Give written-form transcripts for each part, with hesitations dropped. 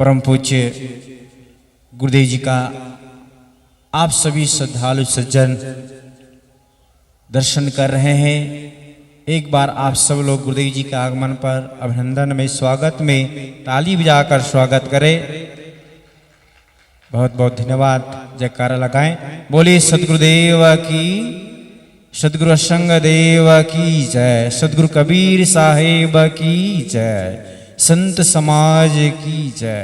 परम पूज्य गुरुदेव जी का आप सभी श्रद्धालु सज्जन दर्शन कर रहे हैं। एक बार आप सब लोग गुरुदेव जी के आगमन पर अभिनंदन में स्वागत में ताली बजाकर स्वागत करें। बहुत बहुत धन्यवाद। जयकारा लगाएं। बोलिए सदगुरुदेव की, सदगुरु असंग देव की जय, सदगुरु कबीर साहेब की जय, संत समाज की जय।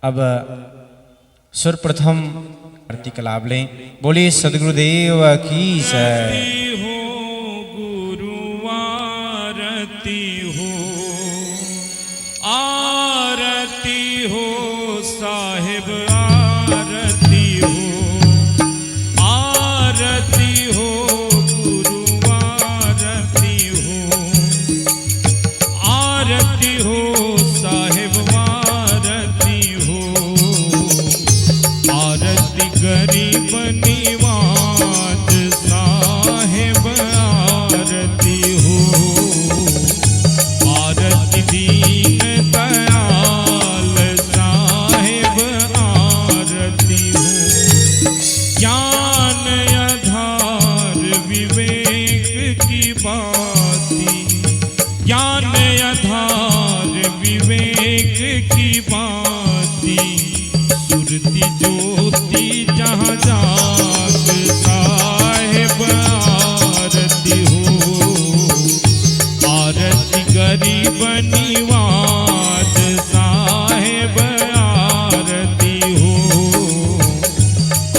अब सर्वप्रथम आरती का लाभ लें। बोलिए सदगुरुदेव की जय। हो गुरु आरती हो, आरती हो साहिब आरती हो, आरती हो गुरु आरती हो, आरती हो साहिब आरती हो, आरती गरीब निवाज साहिब आरती हो, आरती दीन दयाल साहिब आरती हो, ज्ञान आधार विवेक की बाती, ज्ञान आधार विवेक की बाती, सुरती ज्योति जहाँ जाग साहिब आरती हो, आरती गरीब निवाज साहिब आरती हो,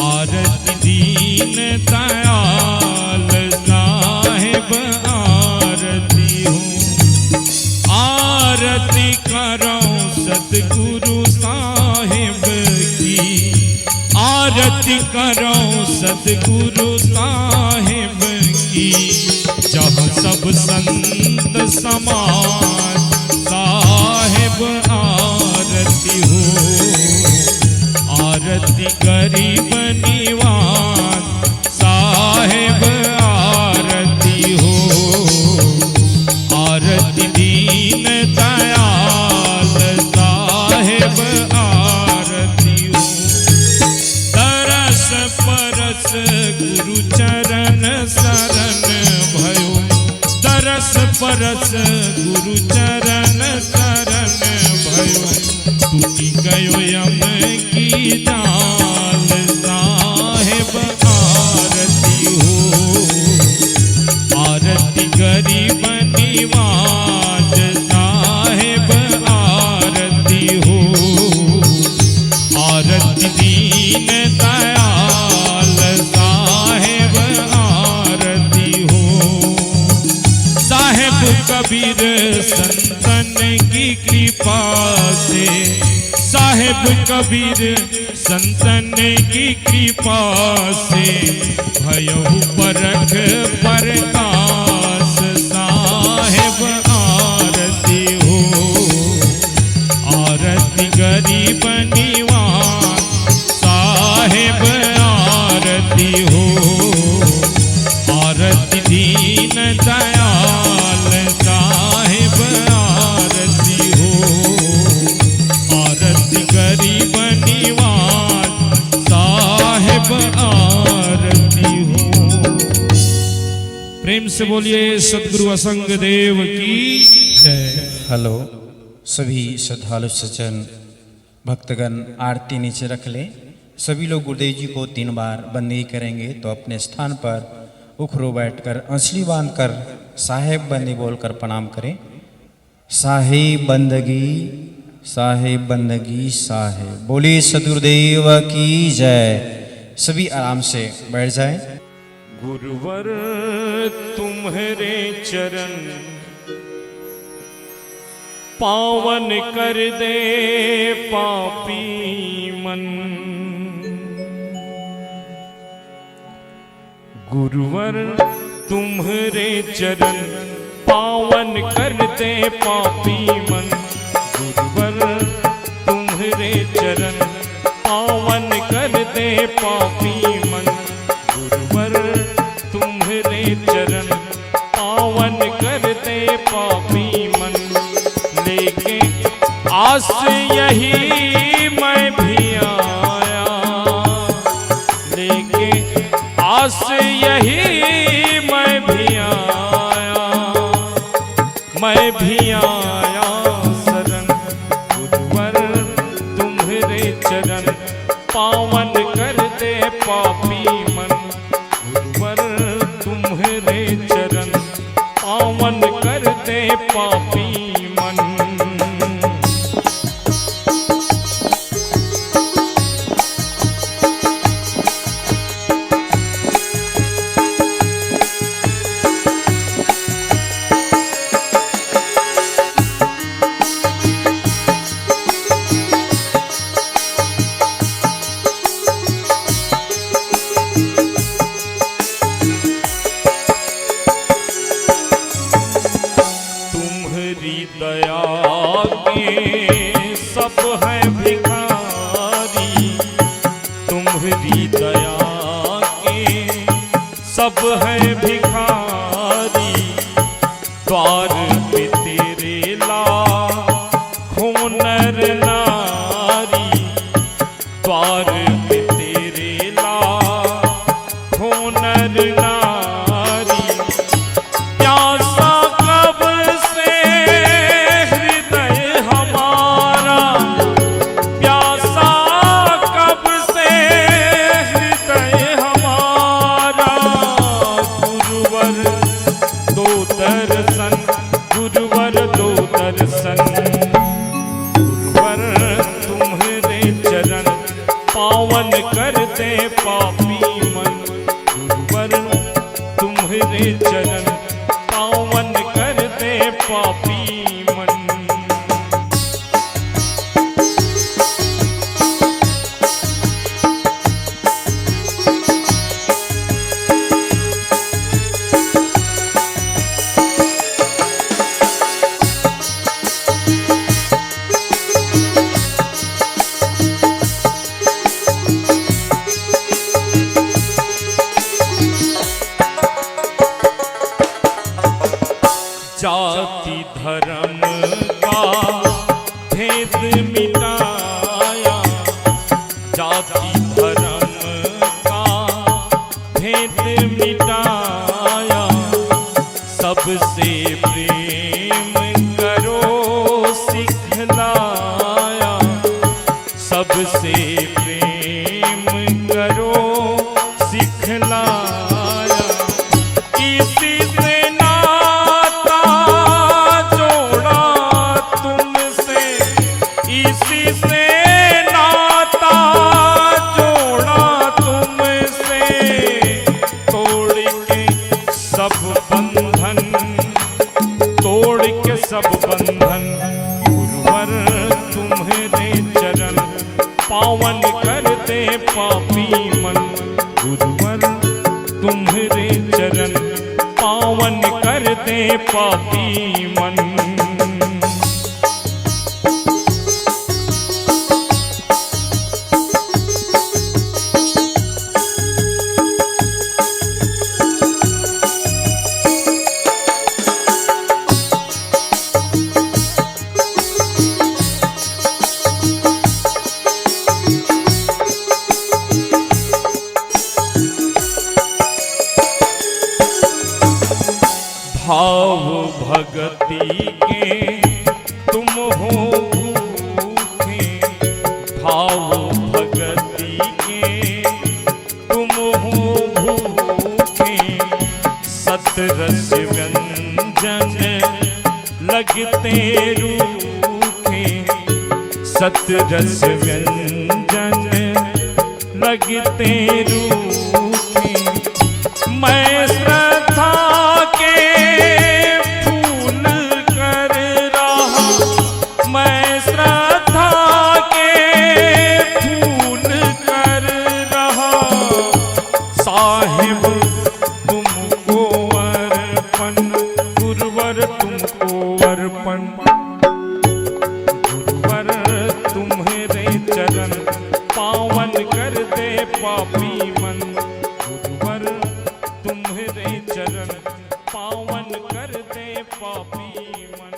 आरती दीन दयाल साहिब आरती हो, आरती करो सतगुरु साहिब की, आरती करो सतगुरु साहिब की, जहाँ सब संत समाज साहिब आरती हो, आरती गरीब निवाज साहिब आरती हो, आरती दीन दयाल साहिब आरती हो, तरस परस गुरु चरण शरण भयो, तरस परस गुरु चरण शरण भयो, टूटी गयो यम की जाल साहिब आरती हो, आरती गरीब निवाज साहिब आरती हो, आरती दीन दयाल साहिब आरती हो, साहिब कबीर संतन की कृपा से, साहिब कबीर संतन की कृपा से, भयहु परख प्रकाश साहिब आरती हो, आरती गरीब निवाज साहिब आरती हो, आरती दीन दयाल साहिब आरती हो, आरती गरीब निवाज साहिब आरती हो। प्रेम से बोलिए सदगुरु असंग देव की जय। हेलो सभी श्रद्धालु सज्जन भक्तगण, आरती नीचे रख ले। सभी लोग गुरुदेव जी को 3 बार बंदगी करेंगे तो अपने स्थान पर उखरो बैठकर अंसली बांधकर साहेब बंदी बोलकर प्रणाम करें। साहेब बंदगी, साहेब बंदगी, साहेब। बोलिए सदगुरुदेव की जय। सभी आराम से बैठ जाएं। गुरुवर तुम्हारे चरण पावन कर दे पापी मन, गुरुवर तुम्हारे चरण पावन कर दे पापी मन, गुरुवर तुम्हारे चरण पावन कर दे पापी मन, गुरुवर तुम्हारे चरण पावन कर दे पापी मन, लेके आस यही मैं भी आया, लेके आस यही मैं भी आया, मैं भी आया शरण गुरुवर तुम्हारे चरण, पावन कर दे पापी मन, गुरुवर तुम्हारे चरण पावन कर दे पापी मन। दया के सब है भिखारी, तुम्हारी दया के सब है भिखारी, द्वार पे तेरे लाखों नर नारी, द्वार पे तेरे लाखों नर नारी, प्यासा कब से हृदय हमारा, प्यासा कब से हृदय हमारा, गुरुवर दो दर्शन, गुरुवर दो दर्शन, गुरुवर तुम्हारे चरण पावन कर दे पापी मन, गुरुवर तुम्हारे चरण पावन कर दे पापी मन। जाति धर्म का भेद मिटाया, जाति धर्म का भेद मिटाया, सबसे प्रेम करो सिखलाया, सबसे प्रेम करो सिखलाया, इसी से इसी से नाता जोड़ा तुमसे, तोड़ के सब बंधन, तोड़ के सब बंधन, गुरुवर तुम्हारे चरण पावन कर दे पापी मन, गुरुवर तुम्हारे चरण पावन कर दे पापी मन। भाव भगति के तुम हो भूखे, भाव भगति के तुम हो भूखे, सतरस व्यंजन लगते रूखे, सतरस व्यंजन लगते रूखे, मैं श्रद्धा मैं श्रद्धा के फूल कर रहा, साहिब तुमको अर्पण, गुरुवर तुमको अर्पण, गुरुवर तुम्हारे चरण पावन कर दे पापी मन, गुरुवर तुम्हारे चरण पावन कर दे पापी मन।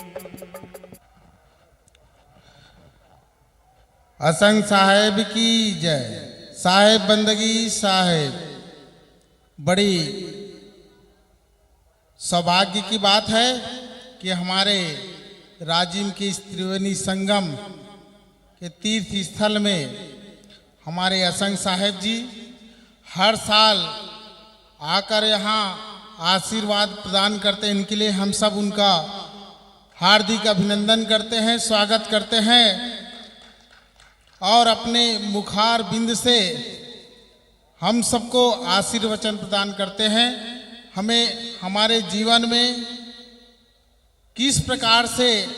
असंग साहेब की जय। साहेब बंदगी साहेब। बड़ी सौभाग्य की बात है कि हमारे राजिम के इस त्रिवेणी संगम के तीर्थ स्थल में हमारे असंग साहेब जी हर साल आकर यहाँ आशीर्वाद प्रदान करते हैं। इनके लिए हम सब उनका हार्दिक अभिनंदन करते हैं, स्वागत करते हैं और अपने मुखार बिंद से हम सबको आशीर्वचन प्रदान करते हैं। हमें हमारे जीवन में किस प्रकार से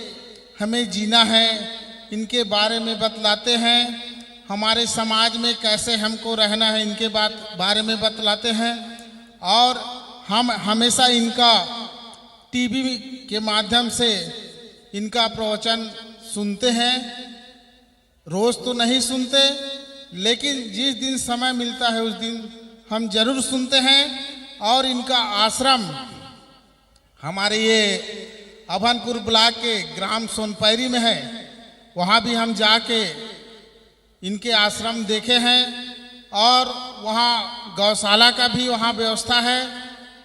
हमें जीना है इनके बारे में बतलाते हैं। हमारे समाज में कैसे हमको रहना है इनके बारे में बतलाते हैं और हम हमेशा इनका टीवी के माध्यम से इनका प्रवचन सुनते हैं। रोज तो नहीं सुनते, लेकिन जिस दिन समय मिलता है उस दिन हम जरूर सुनते हैं। और इनका आश्रम हमारे ये अभनपुर ब्लॉक के ग्राम सोनपैरी में है। वहाँ भी हम जाके इनके आश्रम देखे हैं और वहाँ गौशाला का भी वहाँ व्यवस्था है।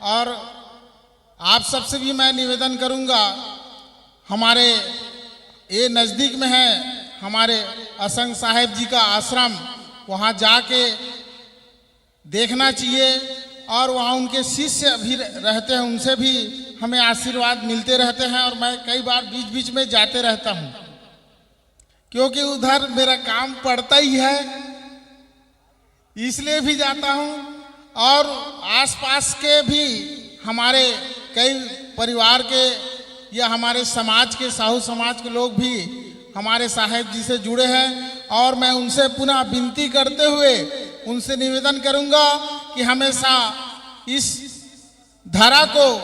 और आप सबसे भी मैं निवेदन करूँगा, हमारे ये नज़दीक में है हमारे असंग साहेब जी का आश्रम, वहाँ जाके देखना चाहिए। और वहाँ उनके शिष्य भी रहते हैं, उनसे भी हमें आशीर्वाद मिलते रहते हैं। और मैं कई बार बीच बीच में जाते रहता हूँ, क्योंकि उधर मेरा काम पड़ता ही है, इसलिए भी जाता हूँ। और आसपास के भी हमारे कई परिवार के या हमारे समाज के, साहू समाज के लोग भी हमारे साहेब जी से जुड़े हैं। और मैं उनसे पुनः विनती करते हुए उनसे निवेदन करूंगा कि हमेशा इस धारा को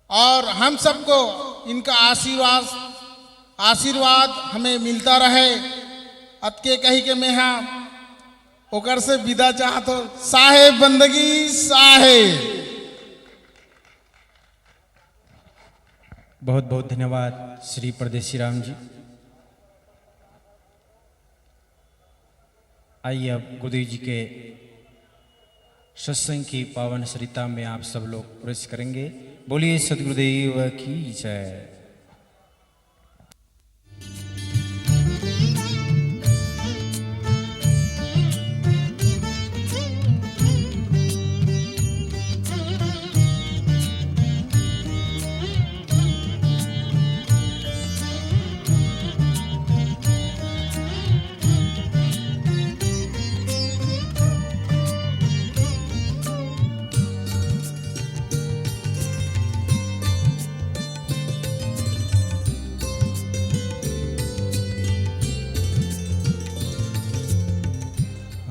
और हम सबको इनका आशीर्वाद हमें मिलता रहे। अतके कही के मैं हाँ ओकर से विदा चाहत हो। साहेब बंदगी साहेब। बहुत बहुत धन्यवाद श्री परदेसी राम जी। आइए अब गुरुदेव जी के सत्संग की पावन सरिता में आप सब लोग प्रवेश करेंगे। बोलिए सद्गुरुदेव की जय।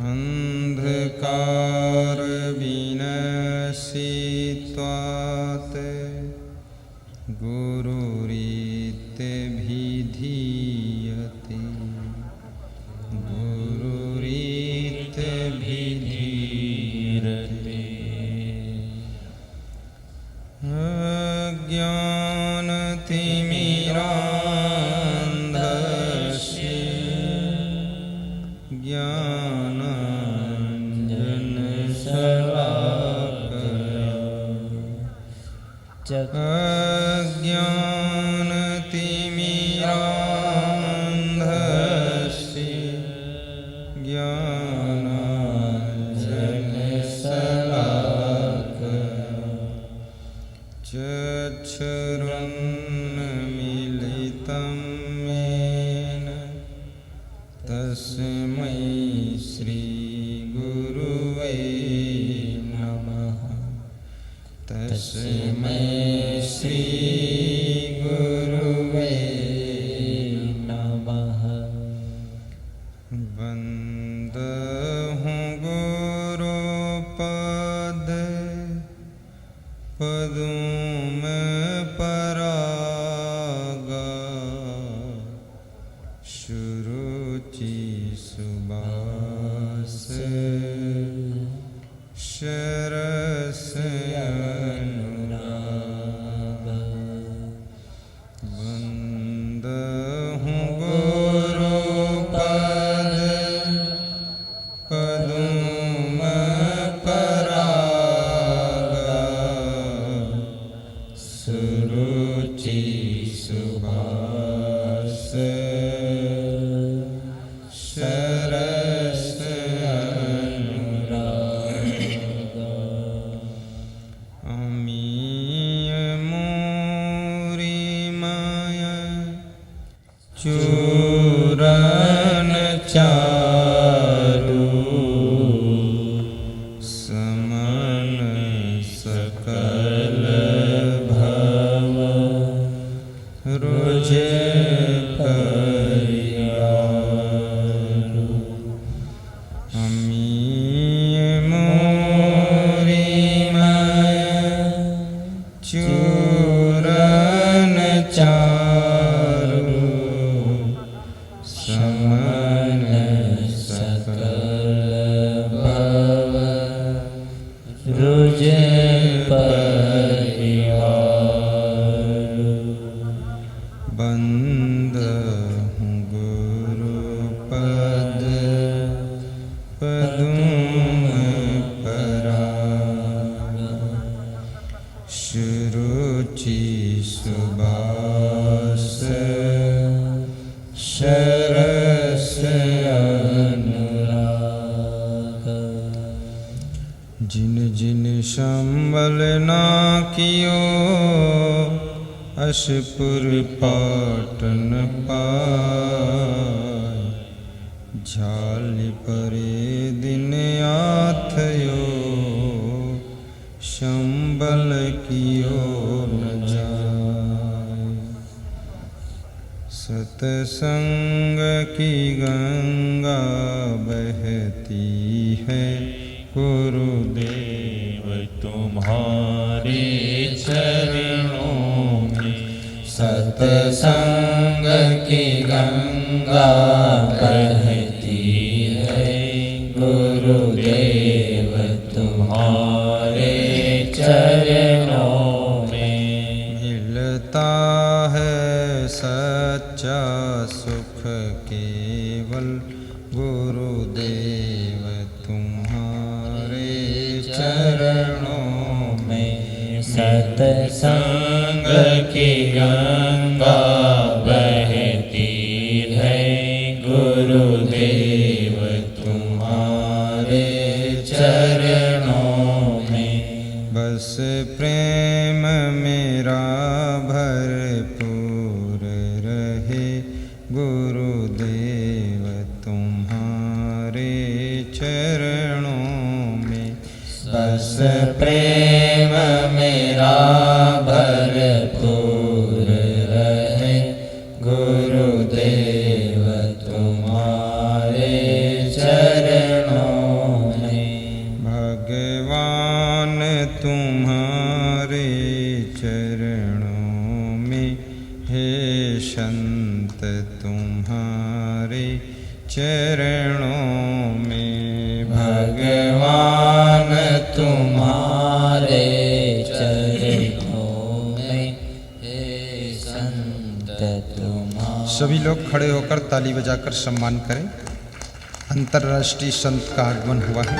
अंधकार विनशित्वात् गुरुरीते भिधीयते। गुरुरीते भिधीयते। अज्ञानतिमिरान्धस्य अज्ञानतिमिरान्धस्य ज्ञानाञ्जनशलाकया चक्षुरुन्मीलितं येन तस्मै श्रीगुरुवे नमः। तस्मै श्रीगुरुवे नमः। वन्दहं गुरुपद पदुम परागा सुरुचि सुबास शरस अनुराग। वन्दहं गुरुपद चूरन चारु समन सकल भव रुज परिवारु अमीय मोरी माया चूरन चारु समन सकल भव रुज परिवारु बंद हूँ गुरु पद पदुम पराग सुरुचि सुबास सरस अनुराग जिन जिन संबल ना कियो अशपुर पाटन पाय झाली परे दिन आथयो संबल कियो न जाय सतसंग की गंगा बहती है गुरुदेव तुम्हारे चरणों में सतसंग की गंगा बहती है गुरुदेव तुम्हारे चरणों में मिलता है सच्चा सुख केवल गुरुदेव तुम्हारे चरणों में सतसंग की गंगा बहती है गुरुदेव तुम्हारे चरणों में बस प्रेम मेरा भरपूर रहे गुरुदेव तुम्हारे चरणों में बस प्रेम मेरा भरपूर रहे गुरुदेव तुम्हारे चरणों में भगवान तुम्हारे चरणों में हे संत तुम्हारे चरणों में भगवान तुम्हारे चरणों में हे संत तुम्हारे। सभी लोग खड़े होकर ताली बजाकर सम्मान करें। अंतर्राष्ट्रीय संत का आगमन हुआ है।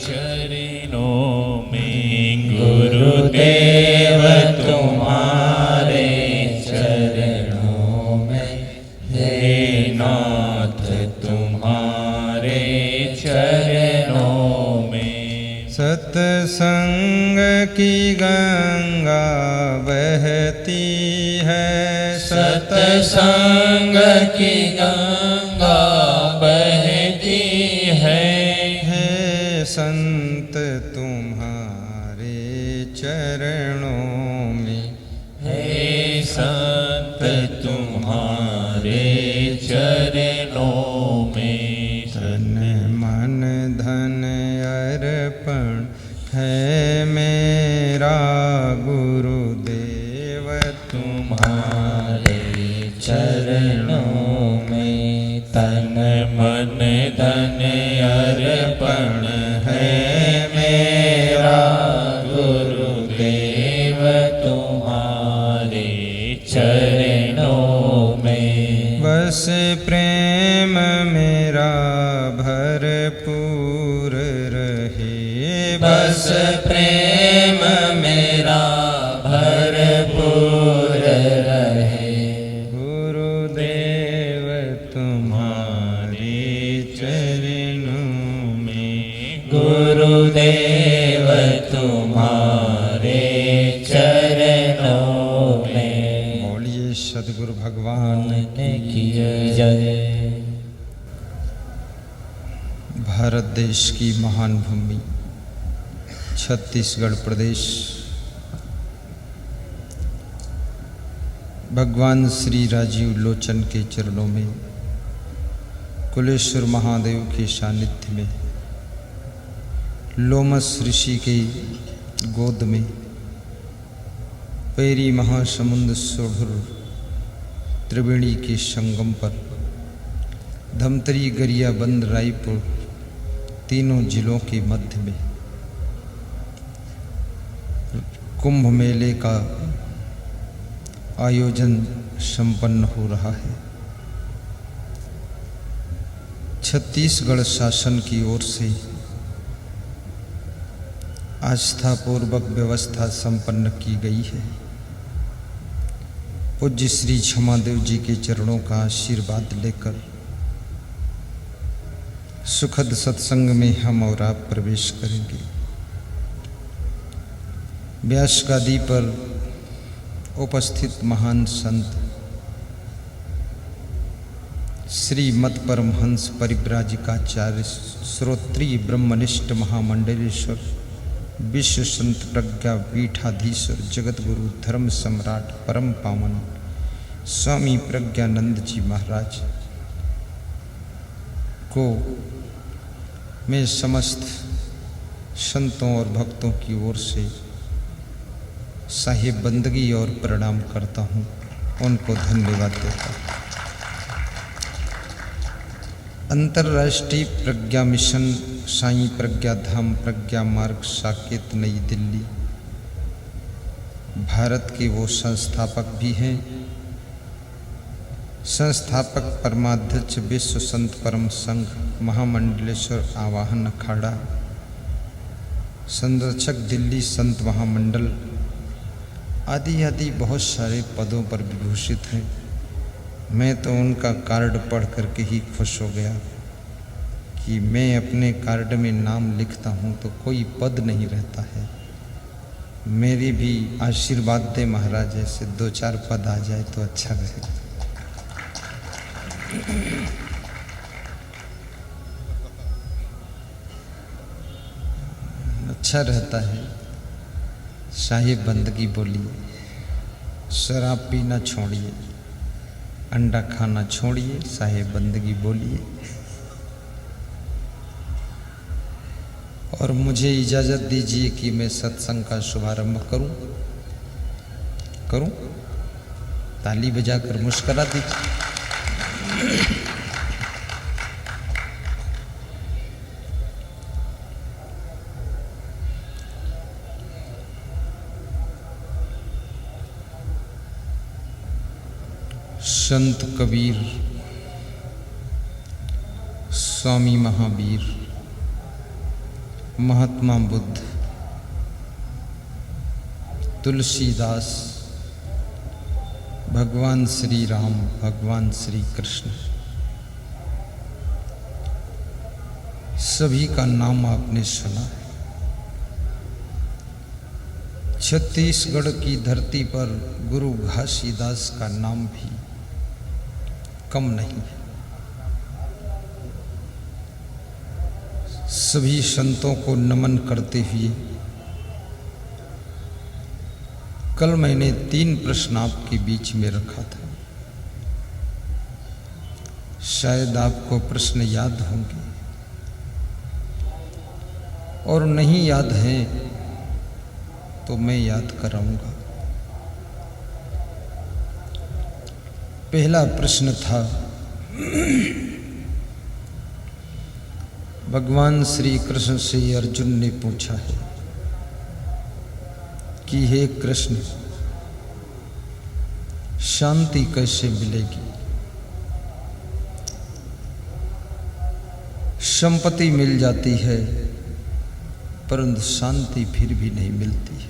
चरणों में गुरुदेव तुम्हारे चरणों में, हे नाथ तुम्हारे चरणों में। सत्संग की गंगा बहती है, सत्संग की गंगा बहती है, हे संत तुम्हारे चरणों में, हे संत तुम्हारे चरणों में। तन मन धन अर्पण है मेरा गुरुदेव तुम्हारे चरणों में, तन मन धन अर्पण है मेरा गुरुदेव तुम्हारे चरणों में। बस प्रेम मेरा भरपूर रहे, बस प्रेम मेरा भरपूर रहे, गुरुदेव तुम्हारे चरणों में, गुरुदेव तुम्हारे चरणों में। बोलिए सद्गुरु भगवान की जय। भारत देश की महान भूमि छत्तीसगढ़ प्रदेश भगवान श्री राजीव लोचन के चरणों में, कुलेश्वर महादेव के सानिध्य में, लोमस ऋषि के गोद में, पेरी महासमुंद सोढ़ुर त्रिवेणी के संगम पर, धमतरी गरियाबंद रायपुर तीनों जिलों के मध्य में कुंभ मेले का आयोजन संपन्न हो रहा है। छत्तीसगढ़ शासन की ओर से आस्थापूर्वक व्यवस्था संपन्न की गई है। पूज्य श्री क्षमादेव जी के चरणों का आशीर्वाद लेकर सुखद सत्संग में हम और आप प्रवेश करेंगे। व्यास गादी पर उपस्थित महान संत श्री मत परमहंस परिव्राजिकाचार्य श्रोत्रिय ब्रह्मनिष्ठ महामंडलेश्वर विश्व संत प्रज्ञा पीठाधीश्वर जगत गुरु धर्म सम्राट परम पावन स्वामी प्रज्ञानंद जी महाराज को मैं समस्त संतों और भक्तों की ओर से साहिब बंदगी और प्रणाम करता हूँ, उनको धन्यवाद देता हूँ। अंतर्राष्ट्रीय प्रज्ञा मिशन साईं प्रज्ञा धाम प्रज्ञा मार्ग साकेत नई दिल्ली भारत के वो संस्थापक भी हैं। संस्थापक परमाध्यक्ष विश्व संत परम संघ महामंडलेश्वर आवाहन अखाड़ा, संरक्षक दिल्ली संत महामंडल आदि आदि बहुत सारे पदों पर विभूषित हैं। मैं तो उनका कार्ड पढ़ करके ही खुश हो गया कि मैं अपने कार्ड में नाम लिखता हूँ तो कोई पद नहीं रहता है। मेरी भी आशीर्वाद दे महाराज, ऐसे 2-4 पद आ जाए तो अच्छा रहेगा। अच्छा रहता है। साहिब बंदगी बोलिए, शराब पीना छोड़िए, अंडा खाना छोड़िए, साहिब बंदगी बोलिए। और मुझे इजाज़त दीजिए कि मैं सत्संग का शुभारंभ करूं। ताली बजाकर मुस्करा दीजिए। संत कबीर, स्वामी महावीर, महात्मा बुद्ध, तुलसीदास, भगवान श्री राम, भगवान श्री कृष्ण, सभी का नाम आपने सुना है। छत्तीसगढ़ की धरती पर गुरु घासीदास का नाम भी कम नहीं है। सभी संतों को नमन करते हुए कल मैंने 3 प्रश्न आपके बीच में रखा था। शायद आपको प्रश्न याद होंगे और नहीं याद हैं तो मैं याद कराऊंगा। पहला प्रश्न था, भगवान श्री कृष्ण से अर्जुन ने पूछा है कि हे कृष्ण, शांति कैसे मिलेगी? संपत्ति मिल जाती है परंतु शांति फिर भी नहीं मिलती है।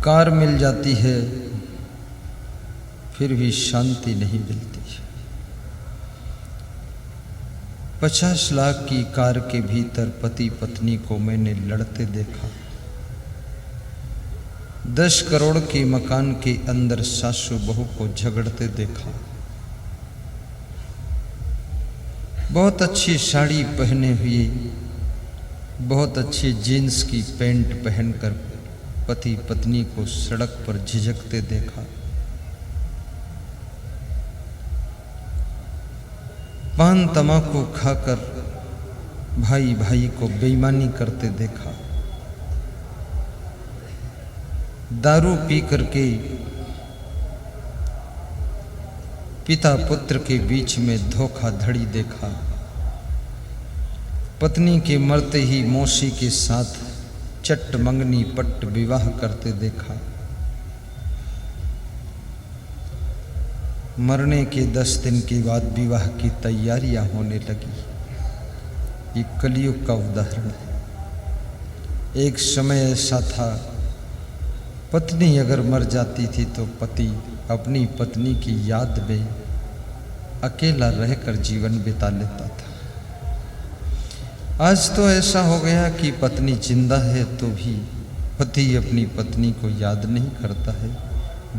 कार मिल जाती है फिर भी शांति नहीं मिलती है। 50 लाख की कार के भीतर पति पत्नी को मैंने लड़ते देखा। 10 करोड़ के मकान के अंदर सासू बहू को झगड़ते देखा। बहुत अच्छी साड़ी पहने हुए, बहुत अच्छी जीन्स की पैंट पहनकर पति पत्नी को सड़क पर झिझकते देखा। पान तमाकू खाकर भाई भाई को बेईमानी करते देखा। दारू पी करके पिता पुत्र के बीच में धोखाधड़ी देखा। पत्नी के मरते ही मौसी के साथ चट मंगनी पट विवाह करते देखा। मरने के 10 दिन के बाद विवाह की तैयारियां होने लगी। ये कलयुग का उदाहरण है। एक समय ऐसा था, पत्नी अगर मर जाती थी तो पति अपनी पत्नी की याद में अकेला रहकर जीवन बिता लेता था। आज तो ऐसा हो गया कि पत्नी जिंदा है तो भी पति अपनी पत्नी को याद नहीं करता है,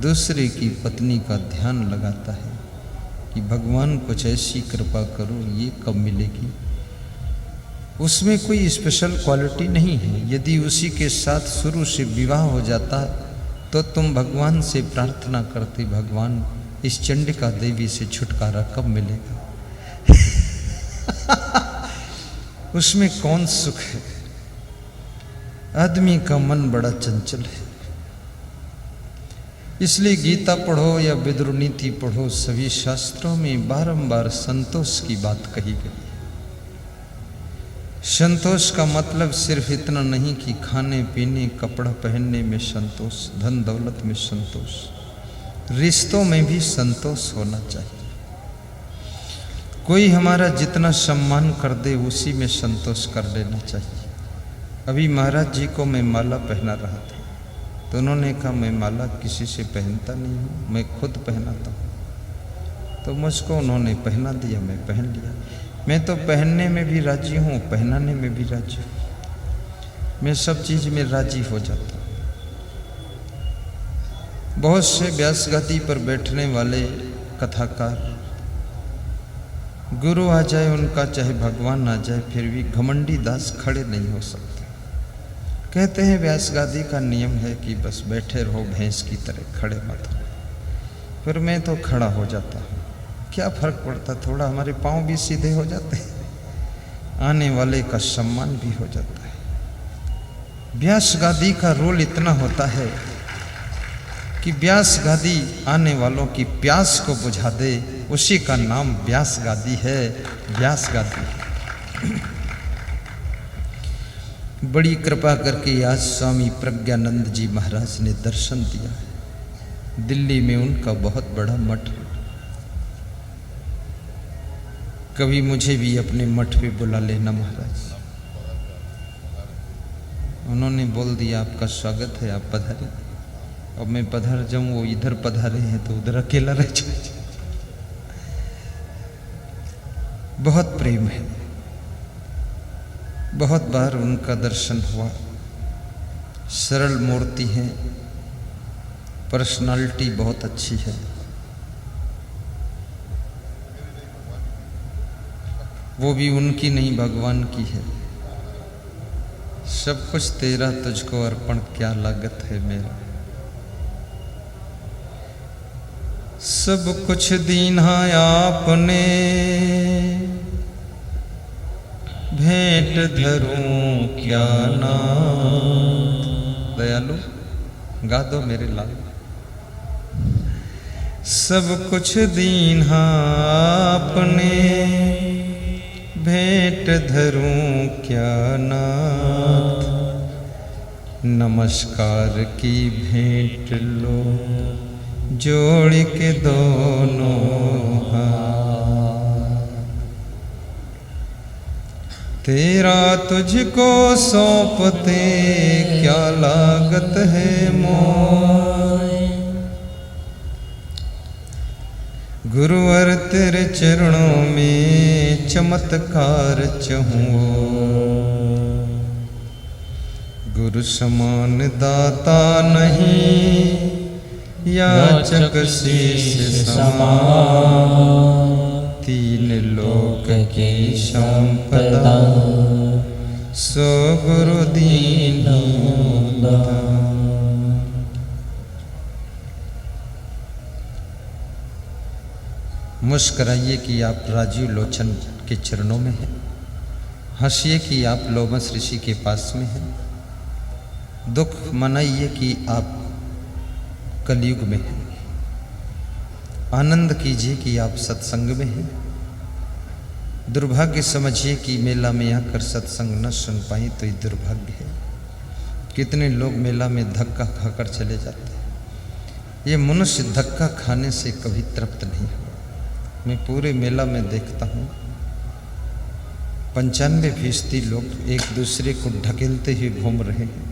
दूसरे की पत्नी का ध्यान लगाता है कि भगवान कुछ ऐसी कृपा करो, ये कब मिलेगी। उसमें कोई स्पेशल क्वालिटी नहीं है। यदि उसी के साथ शुरू से विवाह हो जाता तो तुम भगवान से प्रार्थना करते, भगवान इस चंडिका देवी से छुटकारा कब मिलेगा। उसमें कौन सुख है। आदमी का मन बड़ा चंचल है। इसलिए गीता पढ़ो या विदुर नीति पढ़ो, सभी शास्त्रों में बारंबार संतोष की बात कही गई है। संतोष का मतलब सिर्फ इतना नहीं कि खाने पीने कपड़ा पहनने में संतोष, धन दौलत में संतोष, रिश्तों में भी संतोष होना चाहिए। कोई हमारा जितना सम्मान कर दे उसी में संतोष कर लेना चाहिए। अभी महाराज जी को मैं माला पहना रहा था तो उन्होंने कहा मैं माला किसी से पहनता नहीं हूँ, मैं खुद पहनाता हूँ। तो मुझको उन्होंने पहना दिया, मैं पहन लिया। मैं तो पहनने में भी राजी हूँ, पहनाने में भी राजी हूँ। मैं सब चीज़ में राजी हो जाता हूँ। बहुत से व्यास गादी पर बैठने वाले कथाकार, गुरु आ जाए उनका, चाहे भगवान आ जाए, फिर भी घमंडी दास खड़े नहीं हो सकते। कहते हैं व्यास गादी का नियम है कि बस बैठे रहो भैंस की तरह, खड़े मत हो। फिर मैं तो खड़ा हो जाता हूँ, क्या फर्क पड़ता, थोड़ा हमारे पाँव भी सीधे हो जाते हैं, आने वाले का सम्मान भी हो जाता है। व्यास गादी का रोल इतना होता है कि व्यास गादी आने वालों की प्यास को बुझा दे, उसी का नाम व्यास गादी है। व्यास गादी बड़ी कृपा करके आज स्वामी प्रज्ञानंद जी महाराज ने दर्शन दिया है। दिल्ली में उनका बहुत बड़ा मठ है। कभी मुझे भी अपने मठ पे बुला लेना महाराज। उन्होंने बोल दिया आपका स्वागत है, आप पधारे। अब मैं पधार जाऊं, वो इधर पधारे हैं तो उधर अकेला रह जाऊं। बहुत प्रेम है, बहुत बार उनका दर्शन हुआ। सरल मूर्ति है, पर्सनालिटी बहुत अच्छी है। वो भी उनकी नहीं, भगवान की है। सब कुछ तेरा तुझको अर्पण, क्या लागत है मेरा। सब कुछ दीन्हा आपने, भेंट धरूं क्या नाम। दयालु गा दो मेरे लाल। सब कुछ दीन्हा आपने, भेंट धरूं क्या नाथ। नमस्कार की भेंट लो, जोड़ के दोनों हाथ। तेरा तुझको सौंपते, क्या लागत है मोय। गुरुवर तेरे चरणों में चमत्कार चहूँ। गुरु समान दाता नहीं, याचक शीश समान। तीन लोक की संपदा, सो गुरु दीन दान। मुस्कराइए कि आप राजीव लोचन के चरणों में हैं। हंसिए कि आप लोमस ऋषि के पास में हैं। दुख मनाइए कि आप कलयुग में हैं। आनंद कीजिए कि आप सत्संग में हैं। दुर्भाग्य समझिए कि मेला में आकर सत्संग न सुन पाए तो ये दुर्भाग्य है। कितने लोग मेला में धक्का खाकर चले जाते हैं। ये मनुष्य धक्का खाने से कभी तृप्त नहीं हुआ। मैं पूरे मेला में देखता हूँ 95% लोग एक दूसरे को ढकेलते हुए घूम रहे हैं।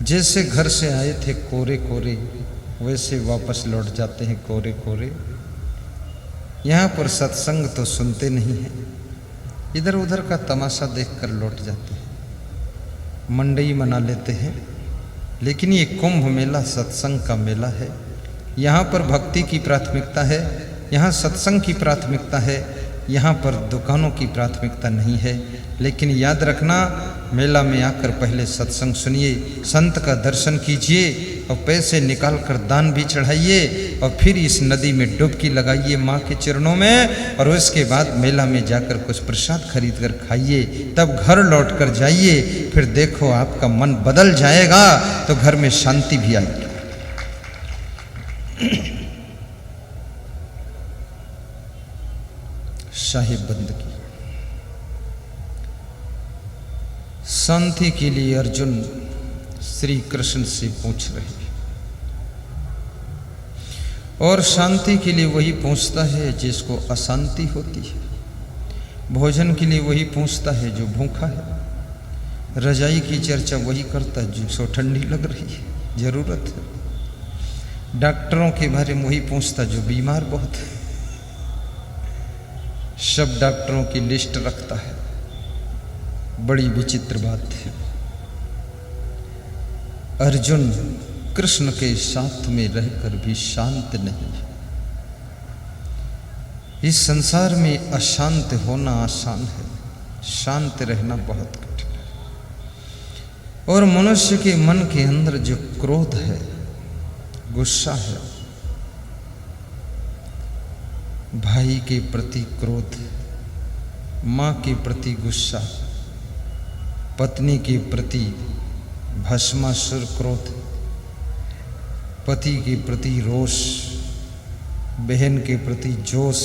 जैसे घर से आए थे कोरे कोरे, वैसे वापस लौट जाते हैं कोरे कोरे। यहाँ पर सत्संग तो सुनते नहीं हैं, इधर उधर का तमाशा देखकर लौट जाते हैं, मंडई मना लेते हैं। लेकिन ये कुंभ मेला सत्संग का मेला है। यहाँ पर भक्ति की प्राथमिकता है, यहाँ सत्संग की प्राथमिकता है, यहाँ पर दुकानों की प्राथमिकता नहीं है। लेकिन याद रखना, मेला में आकर पहले सत्संग सुनिए, संत का दर्शन कीजिए और पैसे निकाल कर दान भी चढ़ाइए और फिर इस नदी में डुबकी लगाइए माँ के चरणों में। और उसके बाद मेला में जाकर कुछ प्रसाद खरीद कर खाइए, तब घर लौट कर जाइए। फिर देखो आपका मन बदल जाएगा तो घर में शांति भी आएगी। साहिब बंद की शांति के लिए अर्जुन श्री कृष्ण से पूछ रहे हैं, और शांति के लिए वही पूछता है जिसको अशांति होती है। भोजन के लिए वही पूछता है जो भूखा है। रजाई की चर्चा वही करता है जिसको ठंडी लग रही है, जरूरत है। डॉक्टरों के बारे में वही पूछता जो बीमार बहुत है। सब डॉक्टरों की लिस्ट रखता है। बड़ी विचित्र बात है। अर्जुन कृष्ण के साथ में रहकर भी शांत नहीं है। इस संसार में अशांत होना आसान है, शांत रहना बहुत कठिन है। और मनुष्य के मन के अंदर जो क्रोध है, गुस्सा है, भाई के प्रति क्रोध, माँ के प्रति गुस्सा, पत्नी के प्रति भस्मासुर क्रोध, पति के प्रति रोष, बहन के प्रति जोश,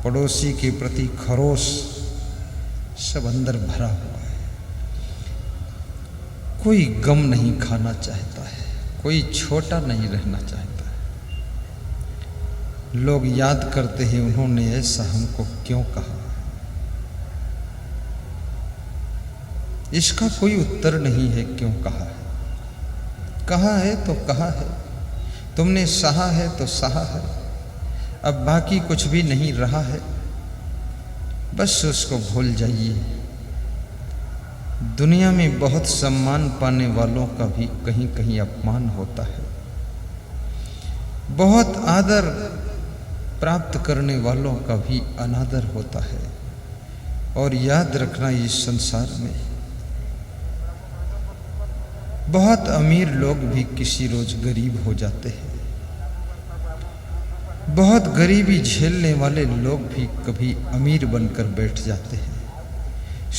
पड़ोसी के प्रति खरोश, सब अंदर भरा हुआ है। कोई गम नहीं खाना चाहता है, कोई छोटा नहीं रहना चाहता है। लोग याद करते हैं उन्होंने ऐसा हमको क्यों कहा। इसका कोई उत्तर नहीं है क्यों कहा है। कहा है तो कहा है, तुमने सहा है तो सहा है, अब बाकी कुछ भी नहीं रहा है, बस उसको भूल जाइए। दुनिया में बहुत सम्मान पाने वालों का भी कहीं कहीं अपमान होता है, बहुत आदर प्राप्त करने वालों का भी अनादर होता है। और याद रखना, इस संसार में बहुत अमीर लोग भी किसी रोज गरीब हो जाते हैं, बहुत गरीबी झेलने वाले लोग भी कभी अमीर बनकर बैठ जाते हैं।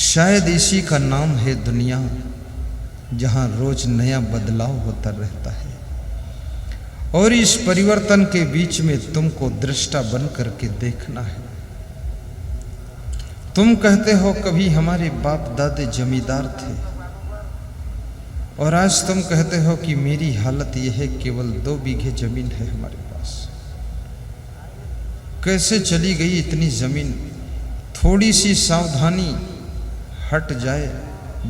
शायद इसी का नाम है दुनिया, जहां रोज नया बदलाव होता रहता है। और इस परिवर्तन के बीच में तुमको दृष्टा बन करके देखना है। तुम कहते हो कभी हमारे बाप दादे जमींदार थे, और आज तुम कहते हो कि मेरी हालत यह है, केवल 2 बीघे जमीन है हमारे पास। कैसे चली गई इतनी जमीन? थोड़ी सी सावधानी हट जाए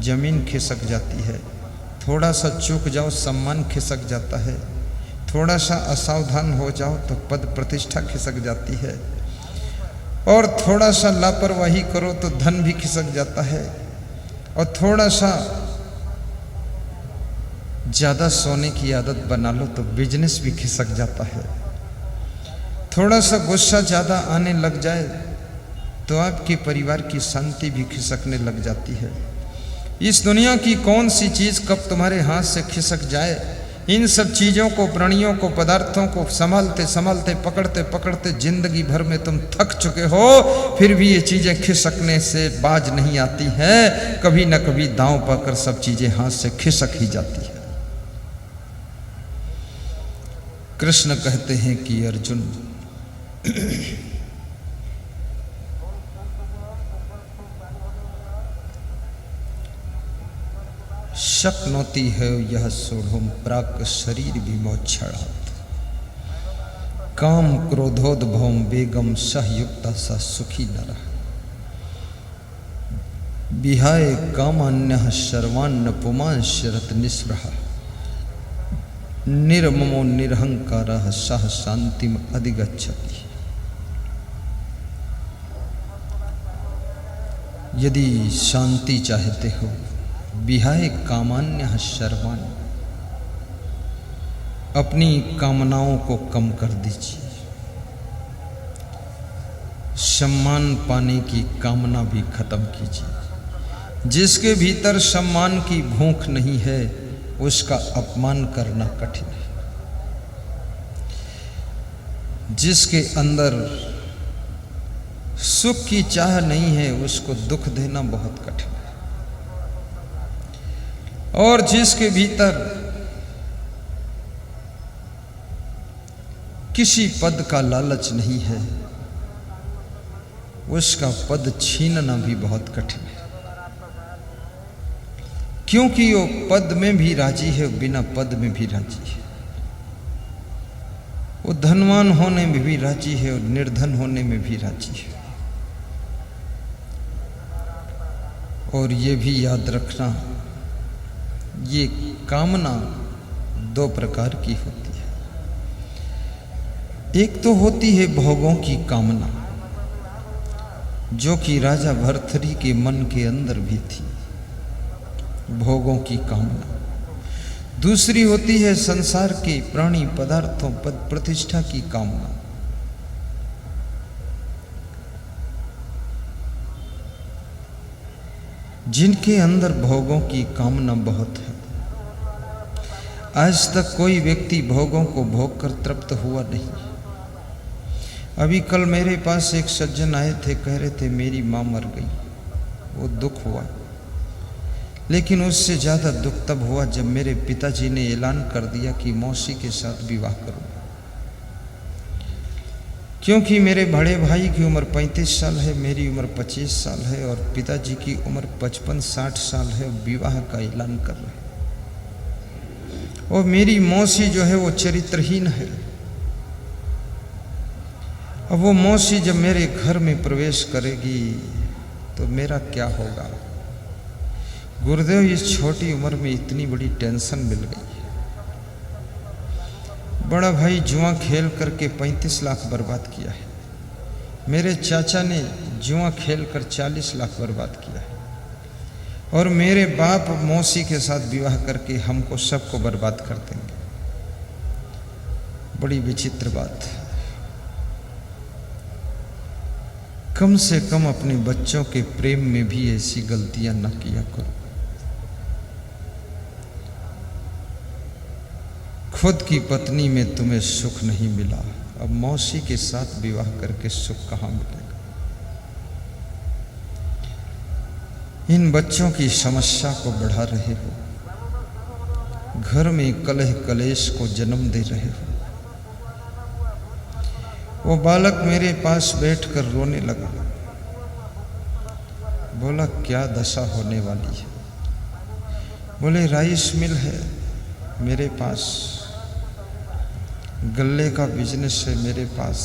जमीन खिसक जाती है, थोड़ा सा चूक जाओ सम्मान खिसक जाता है, थोड़ा सा असावधान हो जाओ तो पद प्रतिष्ठा खिसक जाती है, और थोड़ा सा लापरवाही करो तो धन भी खिसक जाता है, और थोड़ा सा ज्यादा सोने की आदत बना लो तो बिजनेस भी खिसक जाता है। थोड़ा सा गुस्सा ज्यादा आने लग जाए तो आपके परिवार की शांति भी खिसकने लग जाती है। इस दुनिया की कौन सी चीज कब तुम्हारे हाथ से खिसक जाए, इन सब चीजों को, प्राणियों को, पदार्थों को संभालते संभालते, पकड़ते पकड़ते जिंदगी भर में तुम थक चुके हो, फिर भी ये चीजें खिसकने से बाज नहीं आती हैं। कभी न कभी दांव पाकर सब चीजें हाथ से खिसक ही जाती है। कृष्ण कहते हैं कि अर्जुन, शक्नोति है यह सोढ़ुम प्राक शरीर विमोक्षणात्, काम क्रोधोद्भवम बेगम सहयुक्ता सा सुखी नरः, विहाय कामान्यः सर्वान्न पुमांश्चरत् निस्पृहः, निर्ममो निरहंकारः सह शांतिम अधिगच्छति। यदि शांति चाहते हो, विहाय कामान्यः सर्वान्, अपनी कामनाओं को कम कर दीजिए। सम्मान पाने की कामना भी खत्म कीजिए। जिसके भीतर सम्मान की भूख नहीं है, उसका अपमान करना कठिन है। जिसके अंदर सुख की चाह नहीं है, उसको दुख देना बहुत कठिन है। और जिसके भीतर किसी पद का लालच नहीं है, उसका पद छीनना भी बहुत कठिन है। क्योंकि वो पद में भी राजी है, बिना पद में भी राजी है। वो धनवान होने में भी राजी है और निर्धन होने में भी राजी है। और ये भी याद रखना, ये कामना 2 प्रकार की होती है। एक तो होती है भोगों की कामना, जो कि राजा भर्तृहरि के मन के अंदर भी थी, भोगों की कामना। दूसरी होती है संसार के प्राणी पदार्थों, पद प्रतिष्ठा की कामना। जिनके अंदर भोगों की कामना बहुत है, आज तक कोई व्यक्ति भोगों को भोग कर तृप्त हुआ नहीं। अभी कल मेरे पास एक सज्जन आए थे, कह रहे थे मेरी माँ मर गई। वो दुख हुआ, लेकिन उससे ज़्यादा दुख तब हुआ जब मेरे पिताजी ने ऐलान कर दिया कि मौसी के साथ विवाह करूँ। क्योंकि मेरे बड़े भाई की उम्र 35 साल है, मेरी उम्र 25 साल है और पिताजी की उम्र 55-60 साल है, विवाह का ऐलान कर रहे हैं। और मेरी मौसी जो है वो चरित्रहीन है, अब वो मौसी जब मेरे घर में प्रवेश करेगी तो मेरा क्या होगा? गुरुदेव, इस छोटी उम्र में इतनी बड़ी टेंशन मिल गई है। बड़ा भाई जुआ खेल करके 35 लाख बर्बाद किया है। मेरे चाचा ने जुआ खेल कर 40 लाख बर्बाद किया है। और मेरे बाप मौसी के साथ विवाह करके हमको सबको बर्बाद कर देंगे। बड़ी विचित्र बात है। कम से कम अपने बच्चों के प्रेम में भी ऐसी गलतियां न किया करो। खुद की पत्नी में तुम्हें सुख नहीं मिला, अब मौसी के साथ विवाह करके सुख कहां मिलेगा? इन बच्चों की समस्या को बढ़ा रहे हो, घर में कलह कलेश को जन्म दे रहे हो। वो बालक मेरे पास बैठकर रोने लगा। बोला, क्या दशा होने वाली है? बोले, राइस मिल है मेरे पास, गल्ले का बिजनेस है मेरे पास,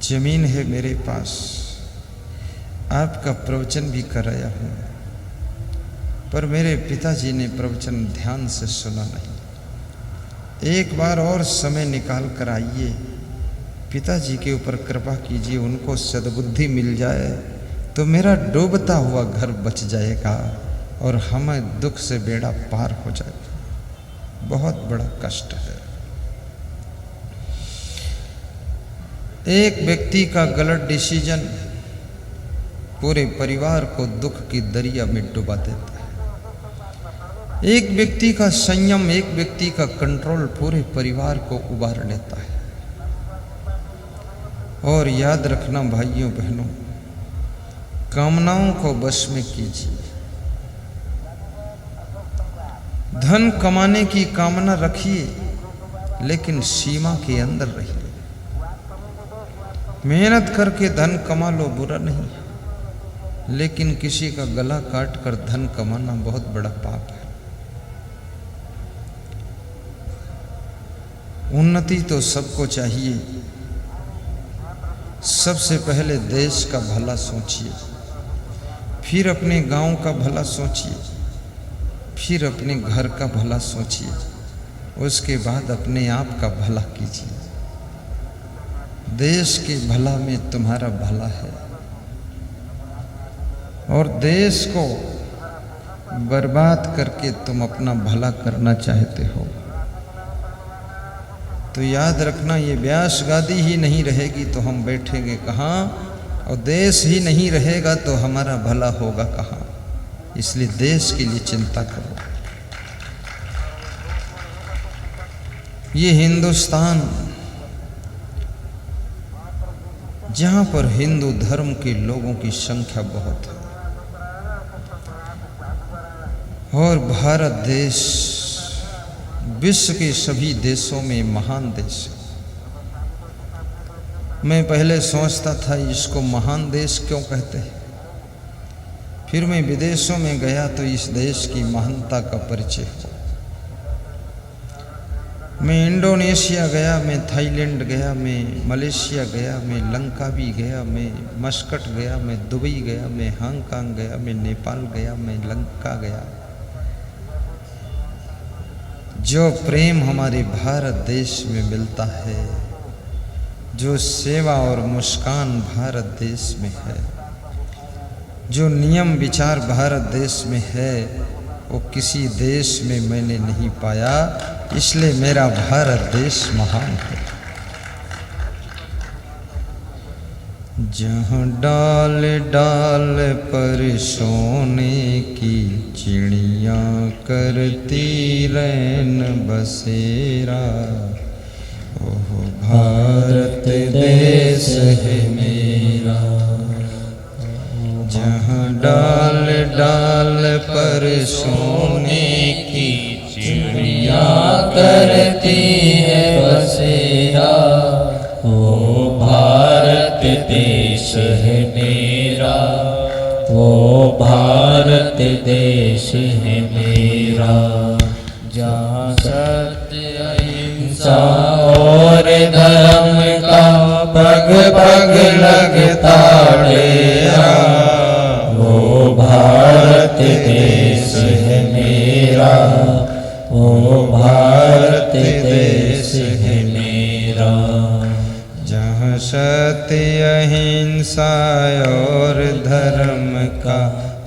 जमीन है मेरे पास, आपका प्रवचन भी कराया हूँ, पर मेरे पिताजी ने प्रवचन ध्यान से सुना नहीं। एक बार और समय निकाल कर आइए, पिताजी के ऊपर कृपा कीजिए, उनको सद्बुद्धि मिल जाए तो मेरा डूबता हुआ घर बच जाएगा और हमें दुख से बेड़ा पार हो जाएगा। बहुत बड़ा कष्ट है। एक व्यक्ति का गलत डिसीजन पूरे परिवार को दुख की दरिया में डुबा देता है। एक व्यक्ति का संयम, एक व्यक्ति का कंट्रोल पूरे परिवार को उबार लेता है। और याद रखना भाइयों बहनों, कामनाओं को बस में कीजिए। धन कमाने की कामना रखिए, लेकिन सीमा के अंदर रहिए। मेहनत करके धन कमा लो, बुरा नहीं है, लेकिन किसी का गला काट कर धन कमाना बहुत बड़ा पाप है। उन्नति तो सबको चाहिए। सबसे पहले देश का भला सोचिए, फिर अपने गांव का भला सोचिए, फिर अपने घर का भला सोचिए, उसके बाद अपने आप का भला कीजिए। देश के भला में तुम्हारा भला है। और देश को बर्बाद करके तुम अपना भला करना चाहते हो, तो याद रखना, ये व्यास गादी ही नहीं रहेगी तो हम बैठेंगे कहाँ, और देश ही नहीं रहेगा तो हमारा भला होगा कहाँ। इसलिए देश के लिए चिंता करो। ये हिंदुस्तान, जहाँ पर हिंदू धर्म के लोगों की संख्या बहुत है, और भारत देश विश्व के सभी देशों में महान देश है। मैं पहले सोचता था इसको महान देश क्यों कहते हैं, फिर मैं विदेशों में गया तो इस देश की महानता का परिचय हुआ। मैं इंडोनेशिया गया, मैं थाईलैंड गया, मैं मलेशिया गया, मैं लंका भी गया, मैं मस्कट गया, मैं दुबई गया, मैं हांगकांग गया, मैं नेपाल गया, मैं लंका गया। जो प्रेम हमारे भारत देश में मिलता है, जो सेवा और मुस्कान भारत देश में है, जो नियम विचार भारत देश में है, वो किसी देश में मैंने नहीं पाया। इसलिए मेरा भारत देश महान है। जहाँ डाल डाल पर सोने की चिड़ियाँ करती रैन बसेरा, ओह भारत देश है मेरा। जहाँ डाल डाल पर सोने की चिड़ियाँ करती है बसेरा, वो भारत देश है मेरा, वो भारत देश है मेरा। जहाँ सत्य अहिंसा और धर्म का पग पग लगता डेरा, वो भारत देश है मेरा, वो भारत देश है मेरा। जहाँ सत्य अहिंसा और धर्म का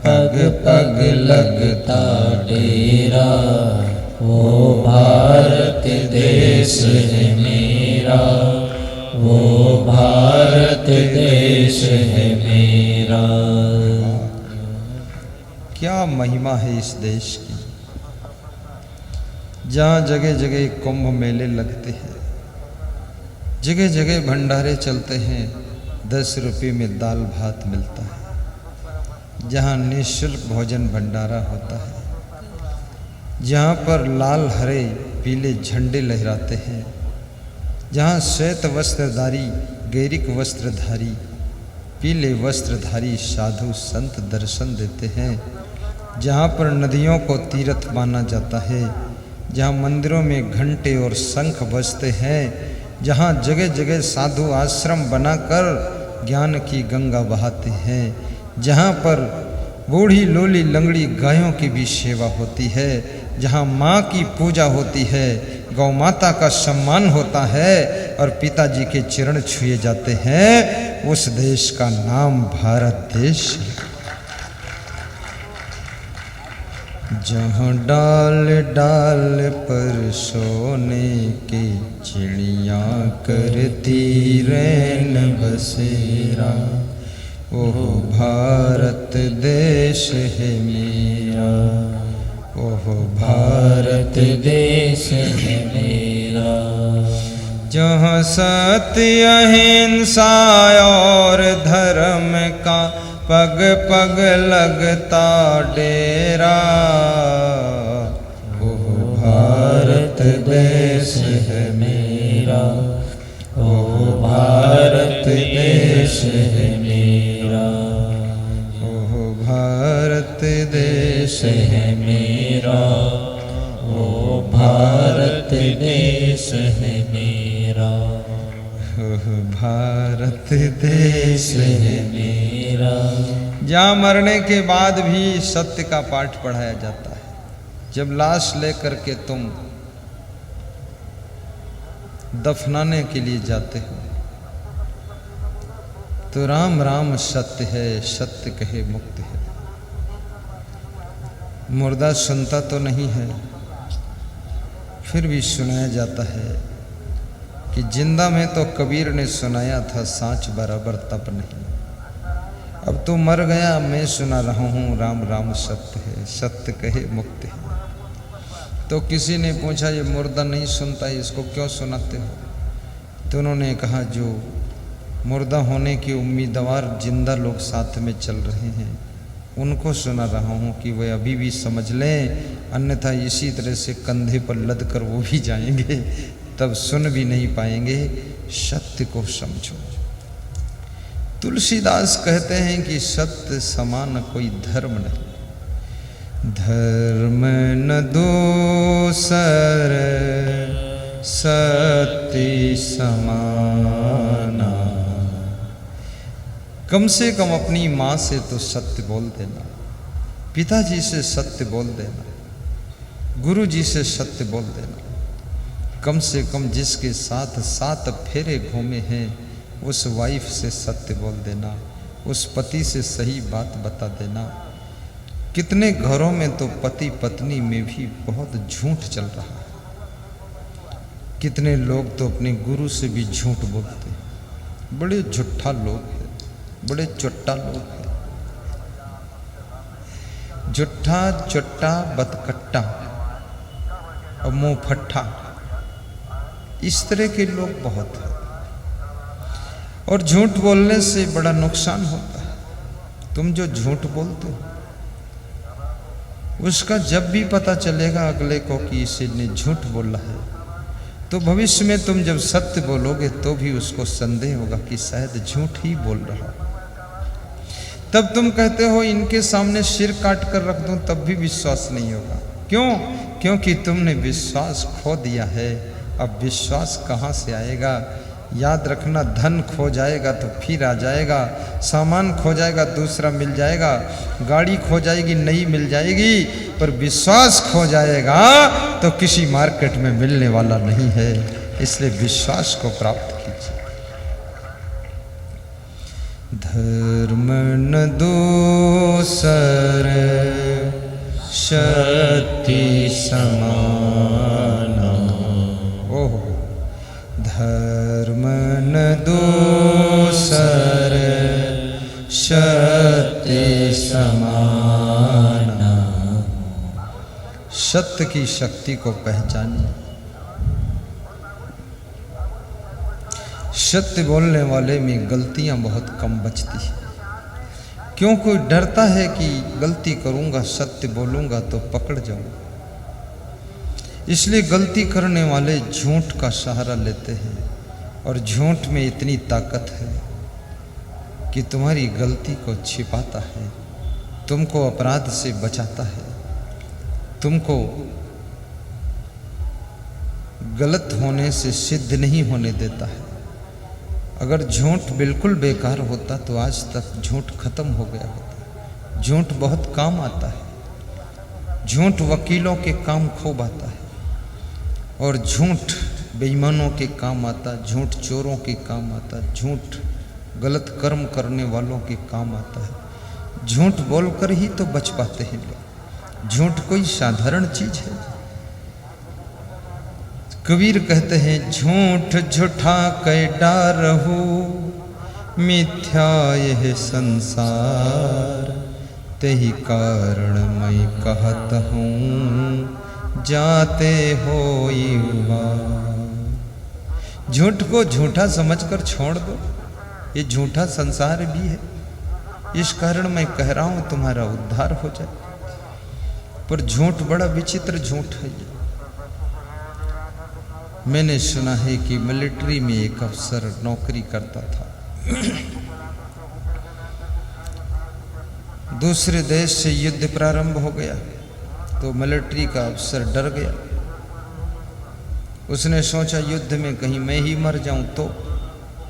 पग पग लगता डेरा, वो भारत देश है मेरा, वो भारत देश है मेरा। क्या महिमा है इस देश की, जहाँ जगह जगह कुंभ मेले लगते हैं, जगह जगह भंडारे चलते हैं, 10 रुपये में दाल भात मिलता है, जहाँ निःशुल्क भोजन भंडारा होता है, जहाँ पर लाल हरे पीले झंडे लहराते हैं, जहाँ श्वेत वस्त्रधारी गैरिक वस्त्रधारी पीले वस्त्रधारी साधु संत दर्शन देते हैं, जहाँ पर नदियों को तीर्थ माना जाता है, जहाँ मंदिरों में घंटे और शंख बजते हैं, जहाँ जगह जगह साधु आश्रम बनाकर ज्ञान की गंगा बहाते हैं, जहाँ पर बूढ़ी लोली लंगड़ी गायों की भी सेवा होती है, जहाँ माँ की पूजा होती है, गौ माता का सम्मान होता है और पिताजी के चरण छुए जाते हैं, उस देश का नाम भारत देश है। जहाँ डाल डाल पर सोने की चिड़िया करती रैन बसेरा, ओह भारत देश है मेरा, ओह भारत देश है मेरा। जहाँ सत्य अहिंसा और धर्म का पग पग लगता डेरा, ओह भारत देश है मेरा, ओह भारत देश है मेरा, ओह भारत देश है मेरा, ओह भारत देश है मेरा, ओह भारत देश है मेरा। जहाँ मरने के बाद भी सत्य का पाठ पढ़ाया जाता है। जब लाश लेकर के तुम दफनाने के लिए जाते हो तो राम राम सत्य है, सत्य कहे मुक्त है। मुर्दा सुनता तो नहीं है, फिर भी सुनाया जाता है कि जिंदा में तो कबीर ने सुनाया था, सांच बराबर तप नहीं। अब तो मर गया, मैं सुना रहा हूँ राम राम सत्य है, सत्य कहे मुक्त है। तो किसी ने पूछा ये मुर्दा नहीं सुनता, इसको क्यों सुनाते हो? तो उन्होंने कहा जो मुर्दा होने की उम्मीदवार जिंदा लोग साथ में चल रहे हैं उनको सुना रहा हूँ कि वे अभी भी समझ लें, अन्यथा इसी तरह से कंधे पर लद कर वो भी जाएंगे, तब सुन भी नहीं पाएंगे। सत्य को समझो। तुलसीदास कहते हैं कि सत्य समान कोई धर्म नहीं, धर्म न दूसर सत्य समाना। कम से कम अपनी माँ से तो सत्य बोल देना, पिताजी से सत्य बोल देना, गुरु जी से सत्य बोल देना। कम से कम जिसके साथ 7 फेरे घूमे हैं उस वाइफ से सत्य बोल देना, उस पति से सही बात बता देना। कितने घरों में तो पति पत्नी में भी बहुत झूठ चल रहा है। कितने लोग तो अपने गुरु से भी झूठ बोलते हैं। बड़े झूठा लोग हैं, बड़े चुट्टा लोग हैं। झूठा चुट्टा बदकट्टा और मुंह फट्टा, इस तरह के लोग बहुत हैं। और झूठ बोलने से बड़ा नुकसान होता है। तुम जो झूठ बोलते हो उसका जब भी पता चलेगा अगले को कि इसने झूठ बोला है, तो भविष्य में तुम जब सत्य बोलोगे तो भी उसको संदेह होगा कि शायद झूठ ही बोल रहा। तब तुम कहते हो इनके सामने सिर काट कर रख दूं तब भी विश्वास नहीं होगा। क्यों? क्योंकि तुमने विश्वास खो दिया है। अब विश्वास कहाँ से आएगा? याद रखना, धन खो जाएगा तो फिर आ जाएगा, सामान खो जाएगा दूसरा मिल जाएगा, गाड़ी खो जाएगी नई मिल जाएगी, पर विश्वास खो जाएगा तो किसी मार्केट में मिलने वाला नहीं है। इसलिए विश्वास को प्राप्त कीजिए। धर्म न दूसर शक्ति समाना, ओह धर्म न दूसर शक्ति समाना। सत्य की शक्ति को पहचानिए। सत्य बोलने वाले में गलतियां बहुत कम बचती हैं। क्यों? कोई डरता है कि गलती करूंगा, सत्य बोलूंगा तो पकड़ जाऊंगा, इसलिए गलती करने वाले झूठ का सहारा लेते हैं। और झूठ में इतनी ताकत है कि तुम्हारी गलती को छिपाता है, तुमको अपराध से बचाता है, तुमको गलत होने से सिद्ध नहीं होने देता है। अगर झूठ बिल्कुल बेकार होता तो आज तक झूठ खत्म हो गया होता। झूठ बहुत काम आता है। झूठ वकीलों के काम खूब आता है, और झूठ बेईमानों के काम आता, झूठ चोरों के काम आता, झूठ गलत कर्म करने वालों के काम आता है। झूठ बोलकर ही तो बच पाते हैं लोग। झूठ कोई साधारण चीज है। कबीर कहते हैं, झूठ झूठा कै डारहु, मिथ्या यह संसार, तेहि कारण मैं कहत हूँ, जाते हो युवा। झूठ को झूठा समझकर छोड़ दो, ये झूठा संसार भी है, इस कारण मैं कह रहा हूं तुम्हारा उद्धार हो जाए। पर झूठ बड़ा विचित्र झूठ है ये। मैंने सुना है कि मिलिट्री में एक अफसर नौकरी करता था। दूसरे देश से युद्ध प्रारंभ हो गया तो मिलिट्री का अफसर डर गया। उसने सोचा युद्ध में कहीं मैं ही मर जाऊं तो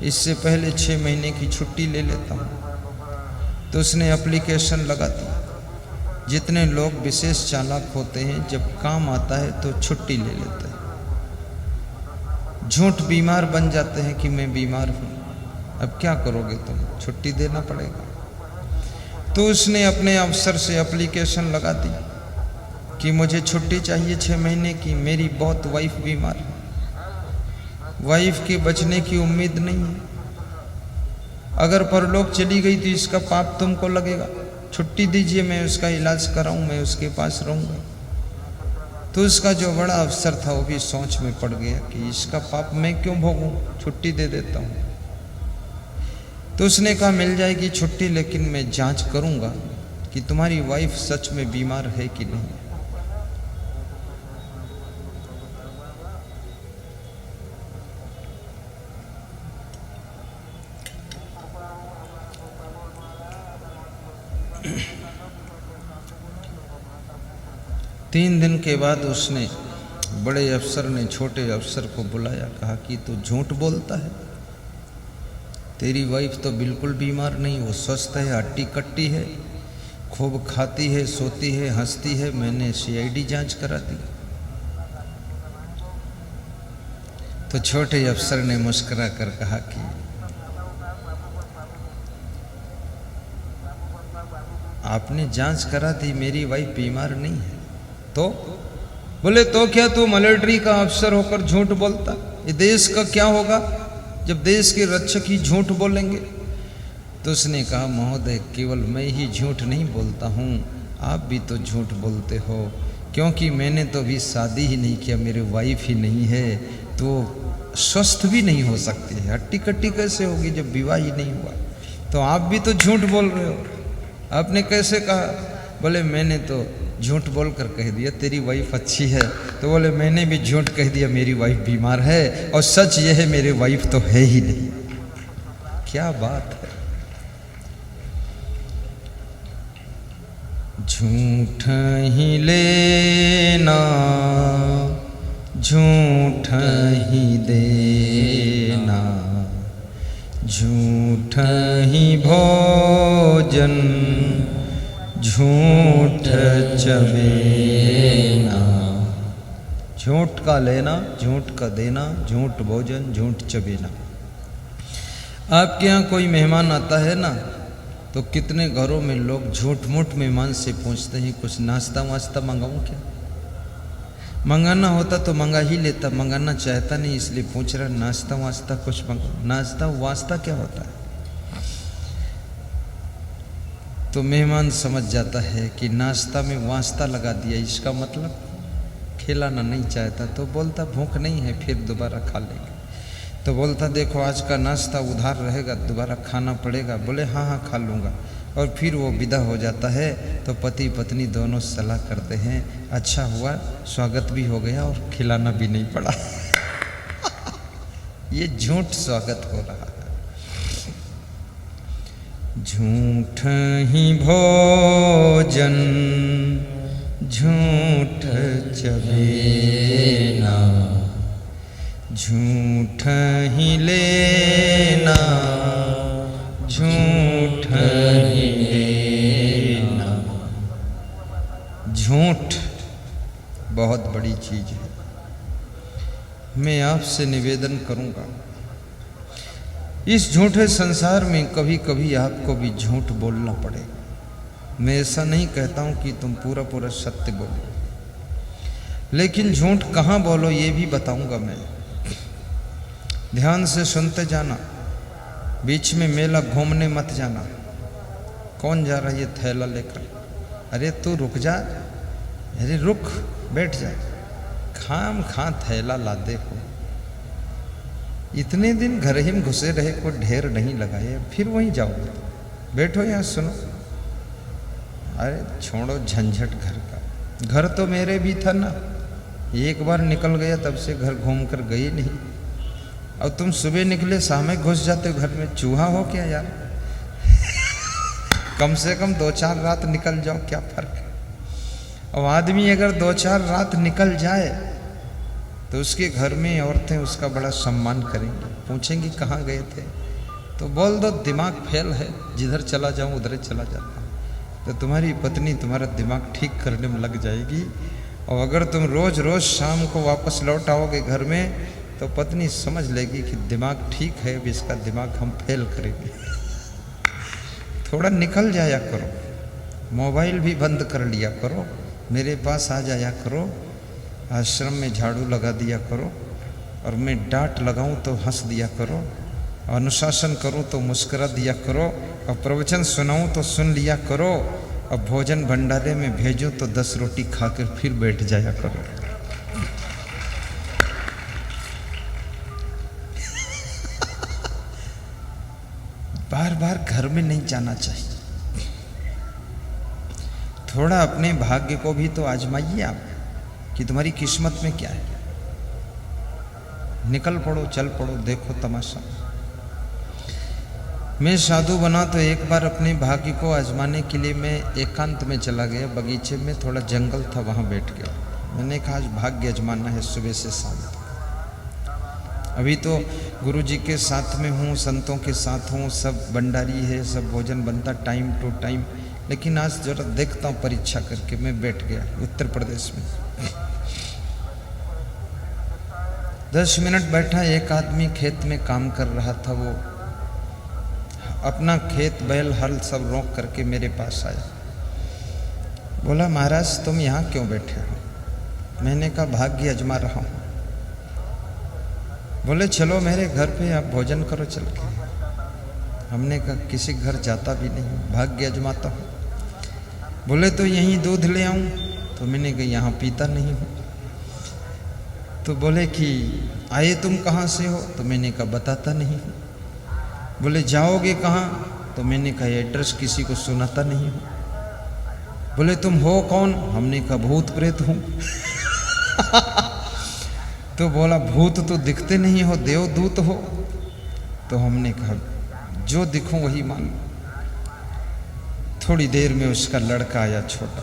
इससे पहले 6 महीने की छुट्टी ले लेता हूं। तो उसने एप्लीकेशन लगा दी। जितने लोग विशेष चालाक होते हैं, जब काम आता है तो छुट्टी ले लेते हैं। झूठ बीमार बन जाते हैं कि मैं बीमार हूं, अब क्या करोगे तुम, छुट्टी देना पड़ेगा। तो उसने अपने अफसर से एप्लीकेशन लगा दी कि मुझे छुट्टी चाहिए 6 महीने की, मेरी बहुत वाइफ बीमार है, वाइफ के बचने की उम्मीद नहीं है, अगर परलोक चली गई तो इसका पाप तुमको लगेगा, छुट्टी दीजिए, मैं उसका इलाज कराऊं, मैं उसके पास रहूंगा। तो उसका जो बड़ा अफसर था वो भी सोच में पड़ गया कि इसका पाप मैं क्यों भोगूं, छुट्टी दे देता हूं। तो उसने कहा मिल जाएगी छुट्टी, लेकिन मैं जांच करूंगा कि तुम्हारी वाइफ सच में बीमार है कि नहीं। तीन दिन के बाद उसने बड़े अफसर ने छोटे अफसर को बुलाया, कहा कि तू झूठ बोलता है, तेरी वाइफ तो बिल्कुल बीमार नहीं, वो स्वस्थ है, हट्टी कट्टी है, खूब खाती है, सोती है, हंसती है, मैंने सीआईडी जांच करा दी। तो छोटे अफसर ने मुस्कुरा कर कहा कि आपने जांच करा दी, मेरी वाइफ बीमार नहीं है। तो बोले तो क्या तू मिलिट्री का अफसर होकर झूठ बोलता, ये देश का क्या होगा जब देश के रक्षक ही झूठ बोलेंगे। तो उसने कहा महोदय, केवल मैं ही झूठ नहीं बोलता हूँ, आप भी तो झूठ बोलते हो, क्योंकि मैंने तो अभी शादी ही नहीं किया, मेरी वाइफ ही नहीं है, तो स्वस्थ भी नहीं हो सकती है, हट्टी कट्टी कैसे होगी जब विवाह ही नहीं हुआ। तो आप भी तो झूठ बोल रहे हो। आपने कैसे कहा? बोले मैंने तो झूठ बोलकर कह दिया तेरी वाइफ अच्छी है। तो बोले मैंने भी झूठ कह दिया मेरी वाइफ बीमार है, और सच यह है मेरी वाइफ तो है ही नहीं। क्या बात है। झूठ ही लेना, झूठ ही देना, झूठ ही भोजन झूठ चबेना, झूठ का लेना झूठ का देना, झूठ भोजन झूठ चबेना। आपके यहाँ कोई मेहमान आता है ना, तो कितने घरों में लोग झूठ मूठ मेहमान से पूछते हैं कुछ नाश्ता वास्ता मंगाऊं क्या। मंगाना होता तो मंगा ही लेता, मंगाना चाहता नहीं इसलिए पूछ रहा नाश्ता वास्ता कुछ मंगा। नाश्ता वास्ता क्या होता है? तो मेहमान समझ जाता है कि नाश्ता में वास्ता लगा दिया, इसका मतलब खिलाना नहीं चाहता। तो बोलता भूख नहीं है, फिर दोबारा खा लेंगे। तो बोलता देखो आज का नाश्ता उधार रहेगा, दोबारा खाना पड़ेगा। बोले हाँ हाँ खा लूँगा। और फिर वो विदा हो जाता है। तो पति पत्नी दोनों सलाह करते हैं, अच्छा हुआ स्वागत भी हो गया और खिलाना भी नहीं पड़ा। ये झूठ स्वागत हो रहा है। झूठ ही भोजन झूठ चबेना, झूठ ही लेना झूठ ही लेना। झूठ बहुत बड़ी चीज है। मैं आपसे निवेदन करूंगा, इस झूठे संसार में कभी कभी आपको भी झूठ बोलना पड़ेगा। मैं ऐसा नहीं कहता हूं कि तुम पूरा पूरा सत्य बोलो, लेकिन झूठ कहाँ बोलो ये भी बताऊंगा मैं। ध्यान से सुनते जाना, बीच में मेला घूमने मत जाना। कौन जा रहा है ये थैला लेकर? अरे तू रुक जा, अरे रुक बैठ जा। खाम खा थैला लादे हो। इतने दिन घर ही में घुसे रहे, को ढेर नहीं लगाए, फिर वहीं जाओगे। बैठो यहाँ सुनो। अरे छोड़ो झंझट घर का। घर तो मेरे भी था ना, एक बार निकल गया तब से घर घूम कर गई नहीं। अब तुम सुबह निकले शाम में घुस जाते हो घर में। चूहा हो क्या यार? कम से कम 2-4 रात निकल जाओ, क्या फर्क है। अब आदमी अगर 2-4 रात निकल जाए तो उसके घर में औरतें उसका बड़ा सम्मान करेंगी, पूछेंगी कहाँ गए थे। तो बोल दो दिमाग फेल है, जिधर चला जाऊँ उधर चला जाता हूँ। तो तुम्हारी पत्नी तुम्हारा दिमाग ठीक करने में लग जाएगी। और अगर तुम रोज रोज शाम को वापस लौट आओगे घर में, तो पत्नी समझ लेगी कि दिमाग ठीक है, अब इसका दिमाग हम फेल करेंगे। थोड़ा निकल जाया करो, मोबाइल भी बंद कर लिया करो, मेरे पास आ जाया करो, आश्रम में झाड़ू लगा दिया करो, और मैं डांट लगाऊं तो हंस दिया करो, अनुशासन करूं तो मुस्कुरा दिया करो, और प्रवचन सुनाऊं तो सुन लिया करो, और भोजन भंडारे में भेजूं तो 10 रोटी खाकर फिर बैठ जाया करो। बार बार घर में नहीं जाना चाहिए। थोड़ा अपने भाग्य को भी तो आजमाइए आप कि तुम्हारी किस्मत में क्या है। निकल पड़ो, चल पड़ो, देखो तमाशा। मैं साधु बना तो एक बार अपने भाग्य को आजमाने के लिए मैं एकांत में चला गया। बगीचे में थोड़ा जंगल था, वहाँ बैठ गया। मैंने कहा आज भाग्य आजमाना है सुबह से शाम तक। अभी तो गुरु जी के साथ में हूँ, संतों के साथ हूँ, सब भंडारी है, सब भोजन बनता टाइम टू टाइम। लेकिन आज जरा देखता हूँ परीक्षा करके। मैं बैठ गया उत्तर प्रदेश में। 10 मिनट बैठा। एक आदमी खेत में काम कर रहा था, वो अपना खेत बैल हल सब रोक करके मेरे पास आया। बोला महाराज तुम यहाँ क्यों बैठे हो? मैंने कहा भाग्य आजमा रहा हूँ। बोले चलो मेरे घर पे आप भोजन करो चल के। हमने कहा किसी घर जाता भी नहीं, भाग्य आजमाता हूँ। बोले तो यहीं दूध ले आऊँ? तो मैंने कहा यहाँ पीता नहीं हूँ। तो बोले कि आए तुम कहाँ से हो? तो मैंने कहा बताता नहीं हूँ। बोले जाओगे कहाँ? तो मैंने कहा एड्रेस किसी को सुनाता नहीं हूँ। बोले तुम हो कौन? हमने कहा भूत प्रेत हूँ। तो बोला भूत तो दिखते नहीं हो, देवदूत हो। तो हमने कहा जो दिखूं वही मान। थोड़ी देर में उसका लड़का आया छोटा,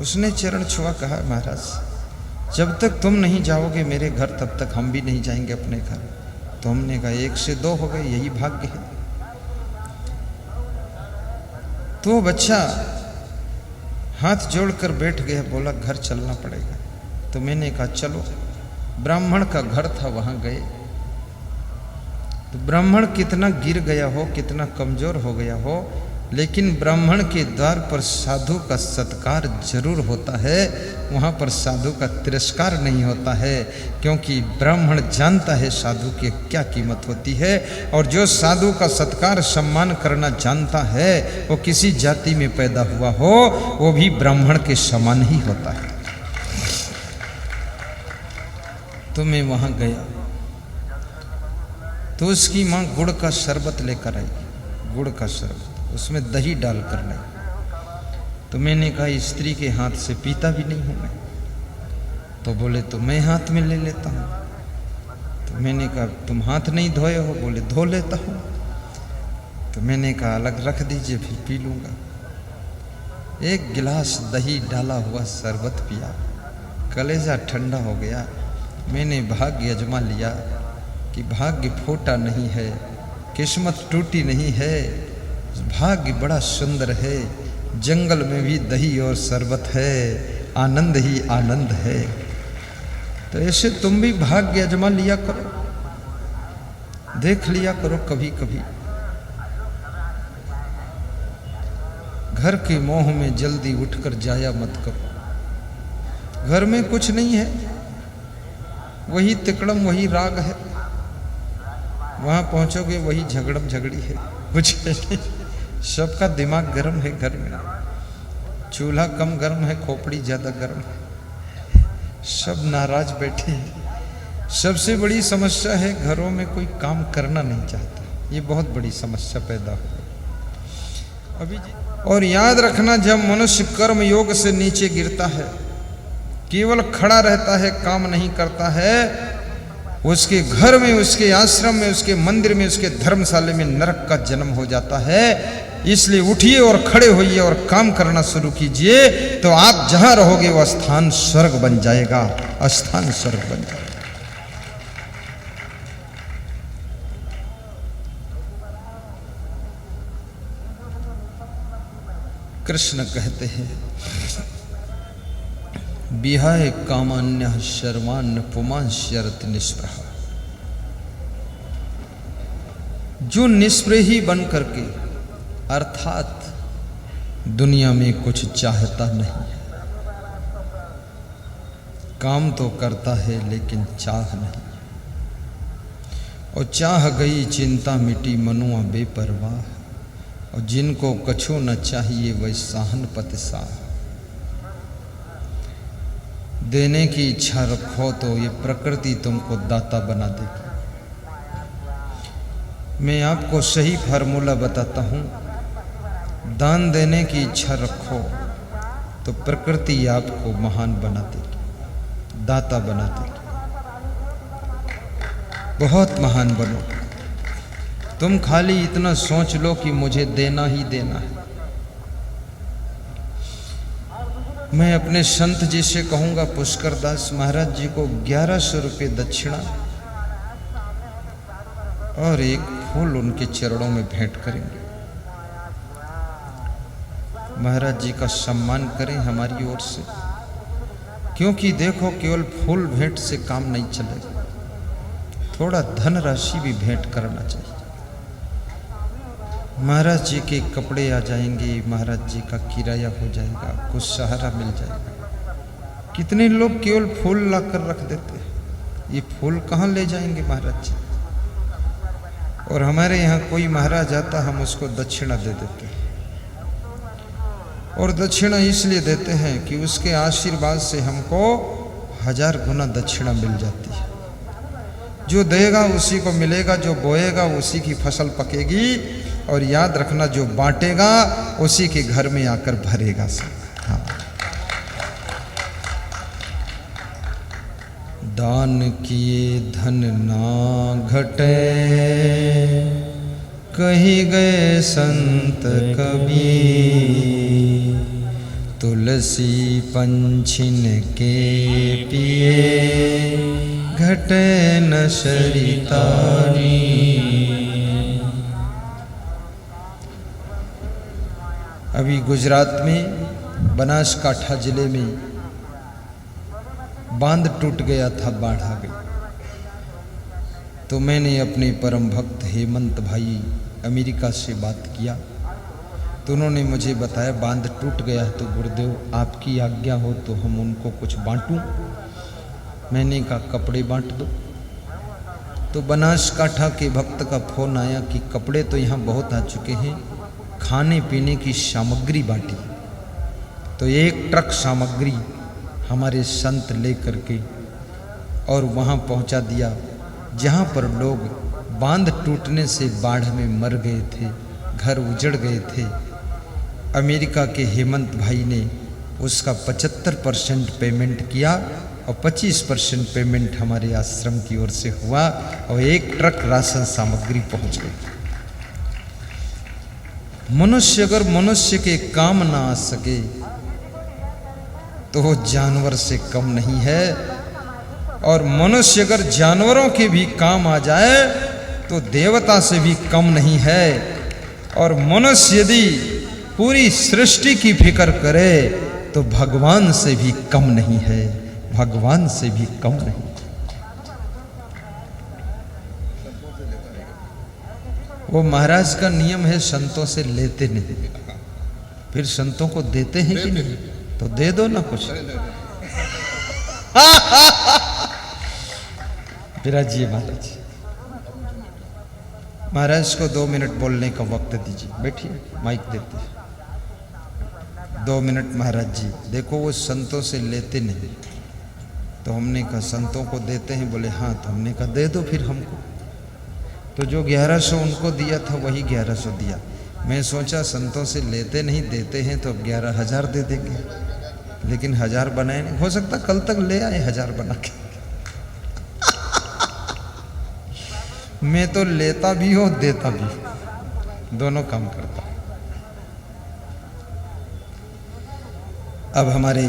उसने चरण छुआ, कहा महाराज जब तक तुम नहीं जाओगे मेरे घर तब तक हम भी नहीं जाएंगे अपने घर। तो हमने कहा 1 से 2 हो गए, यही भाग्य है। तो बच्चा हाथ जोड़कर बैठ गया, बोला घर चलना पड़ेगा। तो मैंने कहा चलो। ब्राह्मण का घर था, वहां गए। तो ब्राह्मण कितना गिर गया हो, कितना कमजोर हो गया हो, लेकिन ब्राह्मण के द्वार पर साधु का सत्कार जरूर होता है, वहाँ पर साधु का तिरस्कार नहीं होता है, क्योंकि ब्राह्मण जानता है साधु की क्या कीमत होती है। और जो साधु का सत्कार सम्मान करना जानता है, वो किसी जाति में पैदा हुआ हो, वो भी ब्राह्मण के समान ही होता है। तो मैं वहाँ गया, तो उसकी माँ गुड़ का शरबत लेकर आई, गुड़ का शरबत, उसमें दही डालकर लाई। तो मैंने कहा स्त्री के हाथ से पीता भी नहीं हूं मैं। तो बोले तो मैं हाथ में ले लेता हूं। तो मैंने कहा तुम हाथ नहीं धोए हो? बोले धो लेता हूं। तो मैंने कहा अलग रख दीजिए, फिर पी लूंगा। 1 गिलास दही डाला हुआ शरबत पिया, कलेजा ठंडा हो गया। मैंने भाग्य अजमा लिया कि भाग्य फोटा नहीं है, किस्मत टूटी नहीं है, भाग्य बड़ा सुंदर है। जंगल में भी दही और शरबत है, आनंद ही आनंद है। तो ऐसे तुम भी भाग्य अजमा लिया करो, देख लिया करो कभी कभी। घर के मोह में जल्दी उठकर जाया मत करो। घर में कुछ नहीं है, वही तिकड़म, वही राग है। वहां पहुंचोगे वही झगड़म झगड़ी है, कुछ नहीं। सबका दिमाग गर्म है घर में, चूल्हा कम गर्म है, खोपड़ी ज्यादा गर्म है, सब नाराज बैठे हैं। सबसे बड़ी समस्या है घरों में कोई काम करना नहीं चाहता, ये बहुत बड़ी समस्या पैदा हो गई अभी। और याद रखना, जब मनुष्य कर्म योग से नीचे गिरता है, केवल खड़ा रहता है, काम नहीं करता है, उसके घर में, उसके आश्रम में, उसके मंदिर में, उसके धर्मशाले में नरक का जन्म हो जाता है। इसलिए उठिए और खड़े होइए और काम करना शुरू कीजिए, तो आप जहां रहोगे वह स्थान स्वर्ग बन जाएगा, स्थान स्वर्ग बन जाएगा। कृष्ण कहते हैं, विहाय कामान्य शर्मान्न पुमांश्यरत निष्प्रह। जो निष्प्रही बन करके, अर्थात दुनिया में कुछ चाहता नहीं, काम तो करता है लेकिन चाह नहीं, और चाह गई चिंता मिटी मनुआ बेपरवाह, और जिनको कछु न चाहिए वह साहन पति साह। देने की इच्छा रखो तो ये प्रकृति तुमको दाता बना देगी। मैं आपको सही फार्मूला बताता हूँ, दान देने की इच्छा रखो तो प्रकृति आपको महान बना देगी, दाता बना देगी। बहुत महान बनो। तुम खाली इतना सोच लो कि मुझे देना ही देना है। मैं अपने संत जी से कहूंगा, पुष्कर दास महाराज जी को 1100 रुपये दक्षिणा और 1 फूल उनके चरणों में भेंट करेंगे। महाराज जी का सम्मान करें हमारी ओर से, क्योंकि देखो केवल फूल भेंट से काम नहीं चलेगा, थोड़ा धन राशि भी भेंट करना चाहिए। महाराज जी के कपड़े आ जाएंगे, महाराज जी का किराया हो जाएगा, कुछ सहारा मिल जाएगा। कितने लोग केवल फूल ला कर रख देते हैं, ये फूल कहाँ ले जाएंगे महाराज जी। और हमारे यहाँ कोई महाराज आता, हम उसको दक्षिणा दे देते हैं। और दक्षिणा इसलिए देते हैं कि उसके आशीर्वाद से हमको 1000 गुना दक्षिणा मिल जाती है। जो देगा उसी को मिलेगा, जो बोएगा उसी की फसल पकेगी, और याद रखना जो बांटेगा उसी के घर में आकर भरेगा सब। हाँ। दान किए धन ना घटे, कही गए संत कबीर, तुलसी पंछिन के पिए घटे न सरितानी। अभी गुजरात में बनासकांठा जिले में बांध टूट गया था, बाढ़ आ गई। तो मैंने अपने परम भक्त हेमंत भाई अमेरिका से बात किया, तो उन्होंने मुझे बताया बांध टूट गया है, तो गुरुदेव आपकी आज्ञा हो तो हम उनको कुछ बांटूं। मैंने कहा कपड़े बांट दो। तो बनासकांठा के भक्त का फोन आया कि कपड़े तो यहाँ बहुत आ चुके हैं, खाने पीने की सामग्री बांटी। तो एक ट्रक सामग्री हमारे संत लेकर के और वहाँ पहुँचा दिया जहाँ पर लोग बांध टूटने से बाढ़ में मर गए थे, घर उजड़ गए थे। अमेरिका के हेमंत भाई ने उसका 75% पेमेंट किया और 25% पेमेंट हमारे आश्रम की ओर से हुआ और एक ट्रक राशन सामग्री पहुंच गई। मनुष्य अगर मनुष्य के काम ना आ सके तो वो जानवर से कम नहीं है, और मनुष्य अगर जानवरों के भी काम आ जाए तो देवता से भी कम नहीं है, और मनुष्य यदि पूरी सृष्टि की फिक्र करे तो भगवान से भी कम नहीं है, भगवान से भी कम नहीं। वो महाराज का नियम है, संतों से लेते नहीं, फिर संतों को देते हैं कि नहीं? तो दे दो ना कुछ। विराजिए महाराज। महाराज को 2 मिनट बोलने का वक्त दीजिए, बैठिए, माइक देते हैं। 2 मिनट महाराज जी। देखो वो संतों से लेते नहीं, तो हमने कहा संतों को देते हैं, बोले हाँ। तो हमने कहा दे दो फिर हमको। तो जो 1100 उनको दिया था वही 1100 दिया। मैं सोचा संतों से लेते नहीं, देते हैं तो अब 11,000 दे देंगे, लेकिन 1000 बनाए नहीं। हो सकता कल तक ले आए 1000 बना के। मैं तो लेता भी हूं देता भी हूं, दोनों काम करता। अब हमारे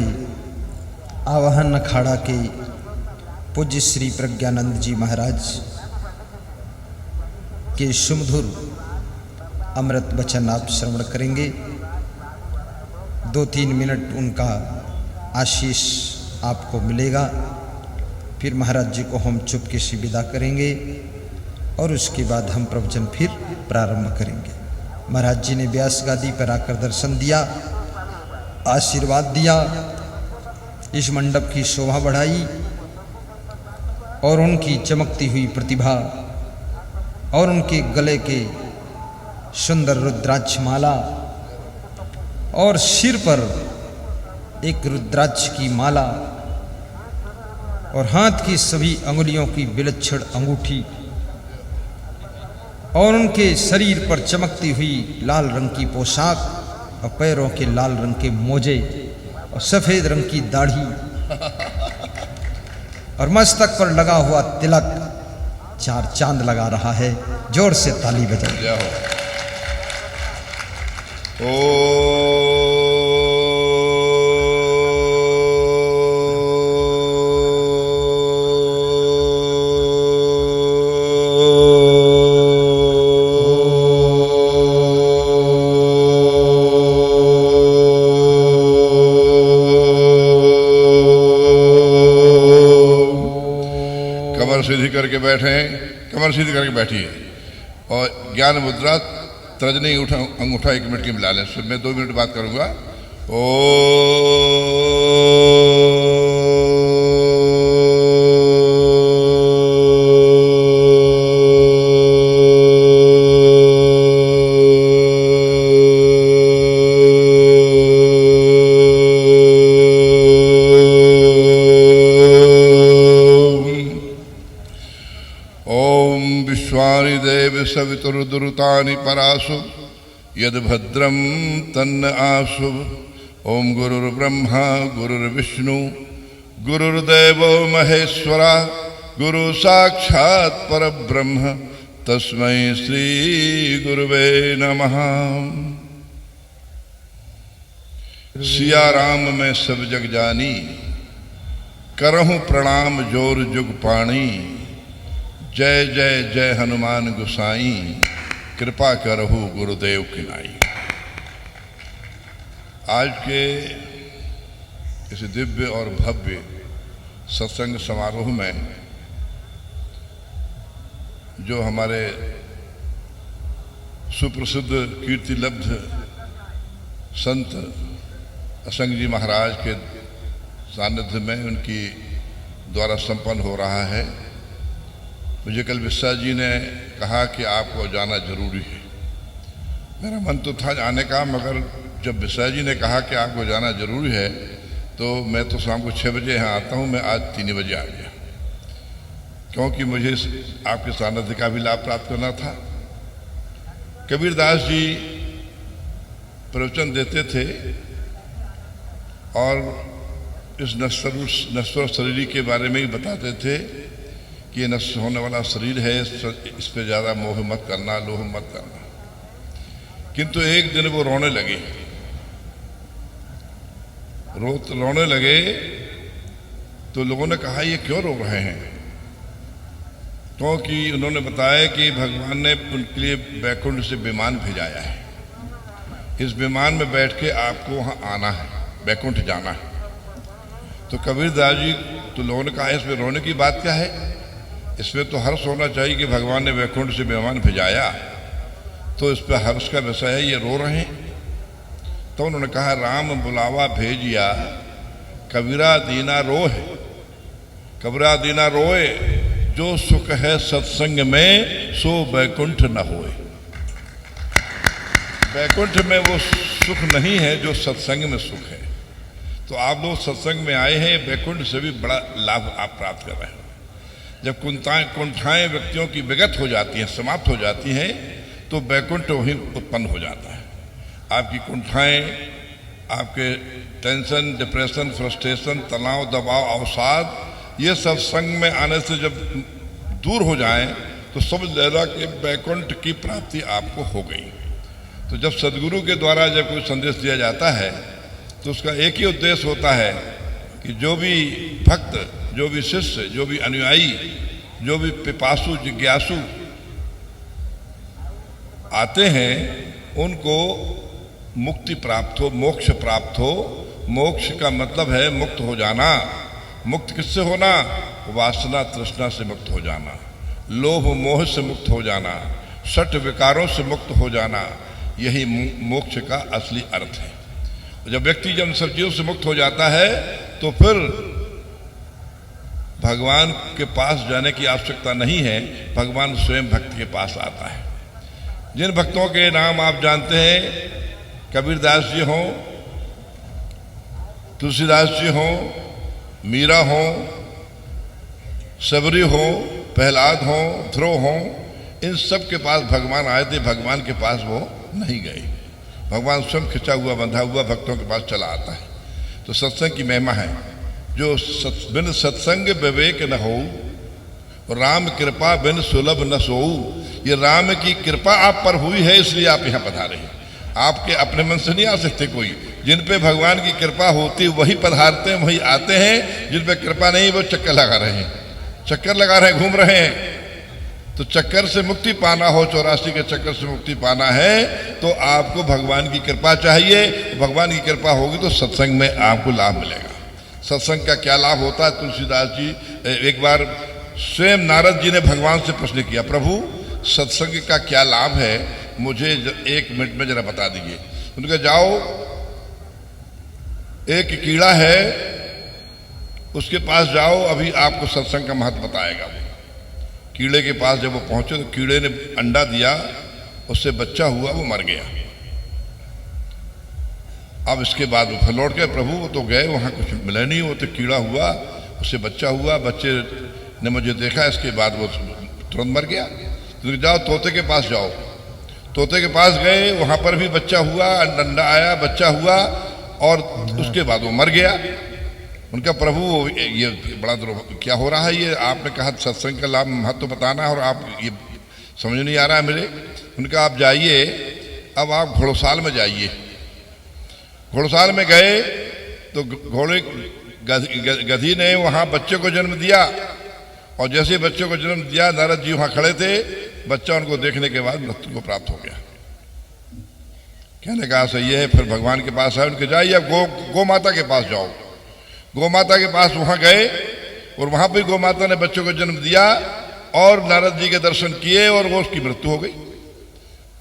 आवाहन अखाड़ा के पूज्य श्री प्रज्ञानंद जी महाराज के सुमधुर अमृत वचन आप श्रवण करेंगे। 2-3 मिनट उनका आशीष आपको मिलेगा, फिर महाराज जी को हम चुपके से विदा करेंगे और उसके बाद हम प्रवचन फिर प्रारंभ करेंगे। महाराज जी ने व्यास गादी पर आकर दर्शन दिया, आशीर्वाद दिया, इस मंडप की शोभा बढ़ाई, और उनकी चमकती हुई प्रतिभा और उनके गले के सुंदर रुद्राक्ष माला और सिर पर एक रुद्राक्ष की माला और हाथ की सभी अंगुलियों की विलक्षण अंगूठी और उनके शरीर पर चमकती हुई लाल रंग की पोशाक और पैरों के लाल रंग के मोजे और सफेद रंग की दाढ़ी और मस्तक पर लगा हुआ तिलक 4 चांद लगा रहा है। जोर से ताली बजाइए। कमर सीधी करके बैठे, कमर सीधी करके बैठिए और ज्ञान मुद्रा तर्जनी अंगूठा 1 मिनट की मिला लें। फिर मैं 2 मिनट बात करूंगा। सवितुर्दुरुतानि परासु यद भद्रम तन्न आसु। ओम गुरुर्ब्रह्मा गुरुर्विष्णु गुरुर्देवो महेश्वरा गुरु साक्षात् परब्रह्म तस्मै श्री गुरुवे नमः। सिया राम में सब जग जानी, करहूँ प्रणाम जोर जुग पाणी, जय जय जय हनुमान गोसाई, कृपा करहु गुरुदेव की नाई। आज के इस दिव्य और भव्य सत्संग समारोह में जो हमारे सुप्रसिद्ध कीर्तिलब्ध संत असंग जी महाराज के सानिध्य में उनकी द्वारा संपन्न हो रहा है। मुझे कल विश्वा जी ने कहा कि आपको जाना जरूरी है। मेरा मन तो था जाने का, मगर जब विश्वा जी ने कहा कि आपको जाना जरूरी है तो मैं तो शाम को 6 बजे यहाँ आता हूँ, मैं आज 3 बजे आ गया, क्योंकि मुझे आपके सानिध्य का भी लाभ प्राप्त करना था। कबीरदास जी प्रवचन देते थे और इस नश्वर शरीर के बारे में ही बताते थे कि ये नष्ट होने वाला शरीर है, इस पर ज़्यादा मोह मत करना, लोभ मत करना। किंतु एक दिन वो रोने लगे, रोने लगे तो लोगों ने कहा ये क्यों रो रहे हैं? क्योंकि उन्होंने बताया कि भगवान ने उनके लिए बैकुंठ से विमान भेजाया है, इस विमान में बैठ के आपको वहाँ आना है, बैकुंठ जाना है। तो कबीरदास जी, तो लोगों ने कहा इसमें रोने की बात क्या है, इसमें तो हर्ष होना चाहिए कि भगवान ने वैकुंठ से विमान भेजाया, तो इस पर हर्ष का विषय है, ये रो रहे हैं। तो उन्होंने कहा राम बुलावा भेजिया, कबीरा दीना रोए, कबीरा दीना रोए, जो सुख है सत्संग में सो वैकुंठ न होए। वैकुंठ में वो सुख नहीं है जो सत्संग में सुख है। तो आप लोग सत्संग में आए हैं, वैकुंठ से भी बड़ा लाभ आप प्राप्त कर रहे हैं। जब कुंठाएं व्यक्तियों की विगत हो जाती हैं, समाप्त हो जाती हैं, तो वैकुंठ वहीं उत्पन्न हो जाता है। आपकी कुंठाएं, आपके टेंशन, डिप्रेशन, फ्रस्ट्रेशन, तनाव, दबाव, अवसाद, ये सब संग में आने से जब दूर हो जाएं तो समझ लेना कि वैकुंठ की प्राप्ति आपको हो गई। तो जब सदगुरु के द्वारा जब कोई संदेश दिया जाता है तो उसका एक ही उद्देश्य होता है कि जो भी भक्त, जो भी शिष्य, जो भी अनुयायी, जो भी पिपासु जिज्ञासु आते हैं, उनको मुक्ति प्राप्त हो, मोक्ष प्राप्त हो। मोक्ष का मतलब है मुक्त हो जाना। मुक्त किससे होना? वासना तृष्णा से मुक्त हो जाना, लोभ मोह से मुक्त हो जाना, षट विकारों से मुक्त हो जाना, यही मोक्ष का असली अर्थ है। जब व्यक्ति जब सब चीजों से मुक्त हो जाता है तो फिर भगवान के पास जाने की आवश्यकता नहीं है, भगवान स्वयं भक्त के पास आता है। जिन भक्तों के नाम आप जानते हैं, कबीरदास जी हों, तुलसीदास जी हों, मीरा हों, सबरी हो, प्रहलाद हो, ध्रुव हो, इन सब के पास भगवान आए थे, भगवान के पास वो नहीं गए। भगवान स्वयं खिंचा हुआ बंधा हुआ भक्तों के पास चला आता है। तो सत्संग की महिमा है, जो बिन सत्संग विवेक न हो, राम कृपा बिन सुलभ न सोऊ। ये राम की कृपा आप पर हुई है, इसलिए आप यहाँ पधारे हैं। आपके अपने मन से नहीं आ सकते कोई। जिन पे भगवान की कृपा होती वही पधारते हैं, वही आते हैं। जिन पे कृपा नहीं वो चक्कर लगा रहे हैं, चक्कर लगा रहे हैं, घूम रहे हैं। तो चक्कर से मुक्ति पाना हो, 84 के चक्कर से मुक्ति पाना है, तो आपको भगवान की कृपा चाहिए। भगवान की कृपा होगी तो सत्संग में आपको लाभ मिलेगा। सत्संग का क्या लाभ होता है? तुलसीदास जी, एक बार स्वयं नारद जी ने भगवान से प्रश्न किया, प्रभु सत्संग का क्या लाभ है, मुझे 1 मिनट में जरा बता दीजिए। उनका जाओ, एक कीड़ा है, उसके पास जाओ, अभी आपको सत्संग का महत्व बताएगा। वो कीड़े के पास जब वो पहुंचे तो कीड़े ने अंडा दिया, उससे बच्चा हुआ, वो मर गया। अब इसके बाद वो फिर लौट गए, प्रभु वो तो गए, वहां कुछ मिला नहीं, वो तो कीड़ा हुआ, उससे बच्चा हुआ, बच्चे ने मुझे देखा, इसके बाद वो तुरंत मर गया। तो जाओ तोते के पास जाओ। तोते के पास गए, वहां पर भी बच्चा हुआ, अंडा आया, बच्चा हुआ, और उसके बाद वो मर गया। उनका प्रभु ये बड़ा क्या हो रहा है, ये आपने कहा सत्संग का लाभ महत्व बताना है और आप ये समझ नहीं आ रहा है मेरे। उनका आप जाइए, अब आप घोड़साल में जाइए। घोड़साल में गए तो गधी ने वहां बच्चे को जन्म दिया, और जैसे बच्चे को जन्म दिया नारद जी वहां खड़े थे, बच्चा उनको देखने के बाद मृत्यु को प्राप्त हो गया। कहने का सही है, फिर भगवान के पास आए, उनके जाइए अब गौ माता के पास जाओ। गौ माता के पास वहां गए और वहां पर गौ माता ने बच्चे को जन्म दिया और नारद जी के दर्शन किए और वो उसकी मृत्यु हो गई।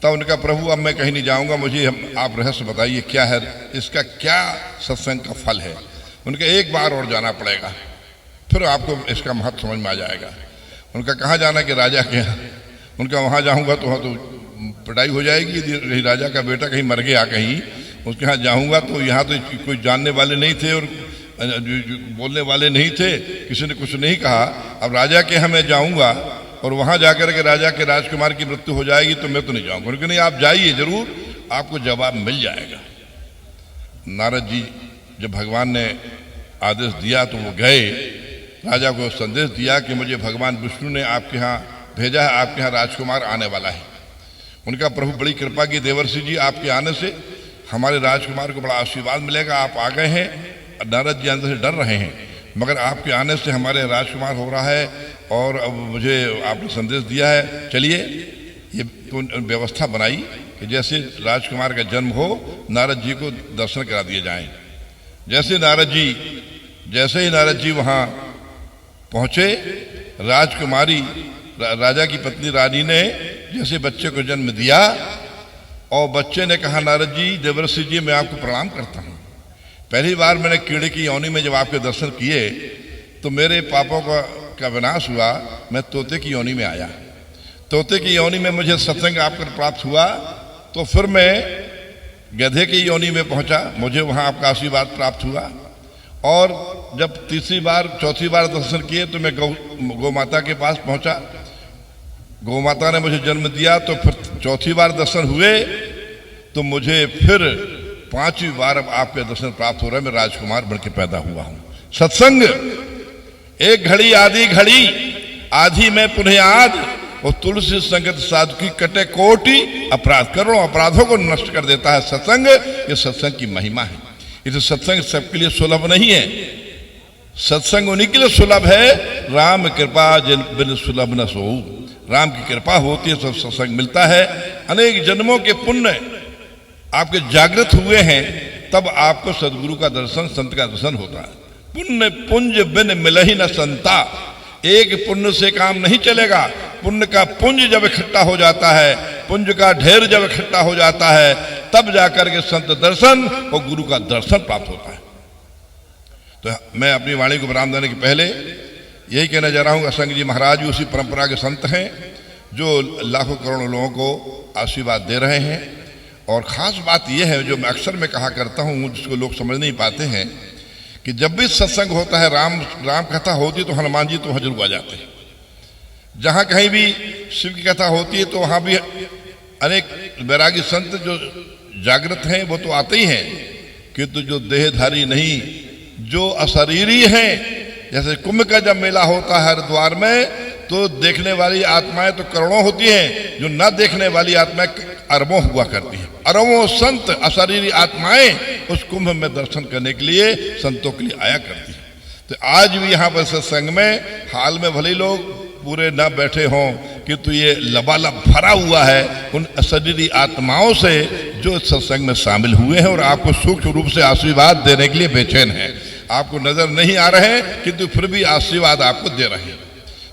तब उनका प्रभु अब मैं कहीं नहीं जाऊंगा, मुझे आप रहस्य बताइए क्या है, इसका क्या सत्संग का फल है। उनका एक बार और जाना पड़ेगा, फिर आपको इसका महत्व समझ में आ जाएगा। उनका कहाँ जाना कि राजा के यहाँ। उनका वहाँ जाऊँगा तो वहाँ तो पिटाई हो जाएगी, यदि राजा का बेटा कहीं मर गया कहीं, उसके यहाँ जाऊँगा तो यहाँ तो कोई जानने वाले नहीं थे और बोलने वाले नहीं थे, किसी ने कुछ नहीं कहा। अब राजा के यहाँ मैं जाऊँगा और वहाँ जाकर के राजा के राजकुमार की मृत्यु हो जाएगी तो मैं तो नहीं जाऊँगा। उनके नहीं, आप जाइए जरूर, आपको जवाब मिल जाएगा। नारद जी जब भगवान ने आदेश दिया तो वो गए, राजा को संदेश दिया कि मुझे भगवान विष्णु ने आपके यहाँ भेजा है, आपके यहाँ राजकुमार आने वाला है। उनका प्रभु बड़ी कृपा की, देवर्षि जी आपके आने से हमारे राजकुमार को बड़ा आशीर्वाद मिलेगा, आप आ गए हैं। नारद जी अंदर से डर रहे हैं, मगर आपके आने से हमारे राजकुमार हो रहा है और अब मुझे आपने संदेश दिया है, चलिए ये तो व्यवस्था बनाई कि जैसे राजकुमार का जन्म हो नारद जी को दर्शन करा दिए जाएं। जैसे ही नारद जी वहाँ पहुँचे, राजकुमारी राजा की पत्नी रानी ने जैसे बच्चे को जन्म दिया और बच्चे ने कहा, नारद जी देवर्षि जी मैं आपको प्रणाम करता हूँ। पहली बार मैंने कीड़े की योनि में जब आपके दर्शन किए तो मेरे पापों का विनाश हुआ, मैं तोते की योनि में आया। तोते की योनि में मुझे सत्संग आपका प्राप्त हुआ तो फिर मैं गधे की योनि में पहुंचा, मुझे वहां आपका आशीर्वाद प्राप्त हुआ। और जब तीसरी बार चौथी बार दर्शन किए तो मैं गौ माता के पास पहुंचा, गौ माता ने मुझे जन्म दिया। तो फिर चौथी बार दर्शन हुए तो मुझे फिर पांचवी बार अब आपके दर्शन प्राप्त हो रहे हैं, मैं राजकुमार बन के पैदा हुआ हूं। सत्संग एक घड़ी आधी घड़ी, आधी में पुनः आद, और तुलसी संगत साधु की कटे कोटि अपराध, करोड़ों अपराधों को नष्ट कर देता है सत्संग। ये सत्संग की महिमा है। इसे सत्संग सबके लिए सुलभ नहीं है, सत्संग उन्हीं के लिए सुलभ है, राम कृपा जिन बिन सुलभ न सोऊ। राम की कृपा होती है तो सत्संग मिलता है। अनेक जन्मों के पुण्य आपके जागृत हुए हैं, तब आपको सदगुरु का दर्शन, संत का दर्शन होता है। पुण्य पुंज बिन मिलहि न संता, एक पुण्य से काम नहीं चलेगा। पुण्य का पुंज जब इकट्ठा हो जाता है, पुंज का ढेर जब इकट्ठा हो जाता है, तब जाकर के संत दर्शन और गुरु का दर्शन प्राप्त होता है। तो मैं अपनी वाणी को विराम देने के पहले यही कहना चाह रहा हूँ, असंग जी महाराज भी उसी परंपरा के संत हैं जो लाखों करोड़ों लोगों को आशीर्वाद दे रहे हैं। और ख़ास बात यह है जो मैं अक्सर में कहा करता हूँ, जिसको लोग समझ नहीं पाते हैं, कि जब भी सत्संग होता है, राम कथा होती है तो हनुमान जी तो वहाँ जरूर आ जाते हैं। जहाँ कहीं भी शिव की कथा होती है तो वहाँ भी अनेक वैरागी संत जो जागृत हैं वो तो आते ही हैं, किंतु जो देहधारी नहीं, जो अशरीरी हैं, जैसे कुंभ का जब मेला होता है हरिद्वार में, तो देखने वाली आत्माएं तो करोड़ों होती हैं, जो न देखने वाली आत्माएं अरबों हुआ करती हैं। अरबों संत अशरीरी आत्माएं उस कुंभ में दर्शन करने के लिए, संतों के लिए आया करती हैं। तो आज भी यहाँ पर सत्संग में हाल में भले लोग पूरे न बैठे हों, किंतु ये लबालब भरा हुआ है उन अशरीरी आत्माओं से जो सत्संग में शामिल हुए हैं और आपको सूक्ष्म रूप से आशीर्वाद देने के लिए बेचैन हैं। आपको नजर नहीं आ रहे हैं किंतु फिर भी आशीर्वाद आपको दे रहे हैं।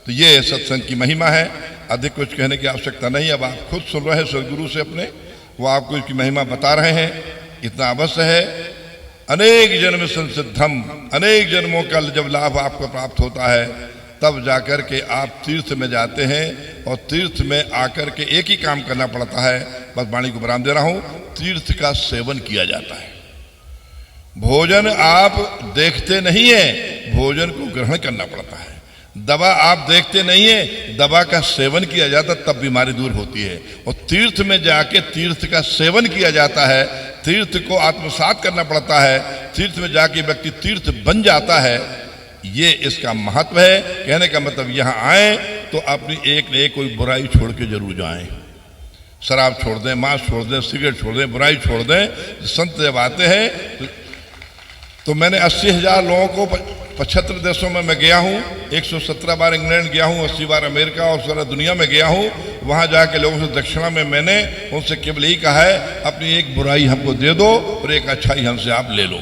तो ये सत्संग की महिमा है। अधिक कुछ कहने की आवश्यकता नहीं, अब आप खुद सुन रहे हैं सदगुरु से अपने, वो आपको इसकी महिमा बता रहे हैं, इतना अवश्य है। अनेक जन्म संसिद्धम, अनेक जन्मों का जब लाभ आपको प्राप्त होता है तब जाकर के आप तीर्थ में जाते हैं, और तीर्थ में आकर के एक ही काम करना पड़ता है, बस वाणी को विराम दे रहा हूँ, तीर्थ का सेवन किया जाता है। भोजन आप देखते नहीं है, भोजन को ग्रहण करना पड़ता है। दवा आप देखते नहीं है, दवा का सेवन किया जाता तब बीमारी दूर होती है। और तीर्थ में जाके तीर्थ का सेवन किया जाता है, तीर्थ को आत्मसात करना पड़ता है, तीर्थ में जाके व्यक्ति तीर्थ बन जाता है। ये इसका महत्व है। कहने का मतलब यहाँ आए तो अपनी एक न एक कोई बुराई छोड़ के जरूर जाएं। शराब छोड़ दें, मांस छोड़ दें, सिगरेट छोड़ दें, बुराई छोड़ दें। संत जब आते हैं तो मैंने 80,000 लोगों को 75 देशों में मैं गया हूँ, 117 बार इंग्लैंड गया हूँ, 80 बार अमेरिका और सारा दुनिया में गया हूँ। वहाँ जाके लोगों से दक्षिणा में मैंने उनसे केवल यही कहा है, अपनी एक बुराई हमको दे दो और एक अच्छाई हमसे आप ले लो।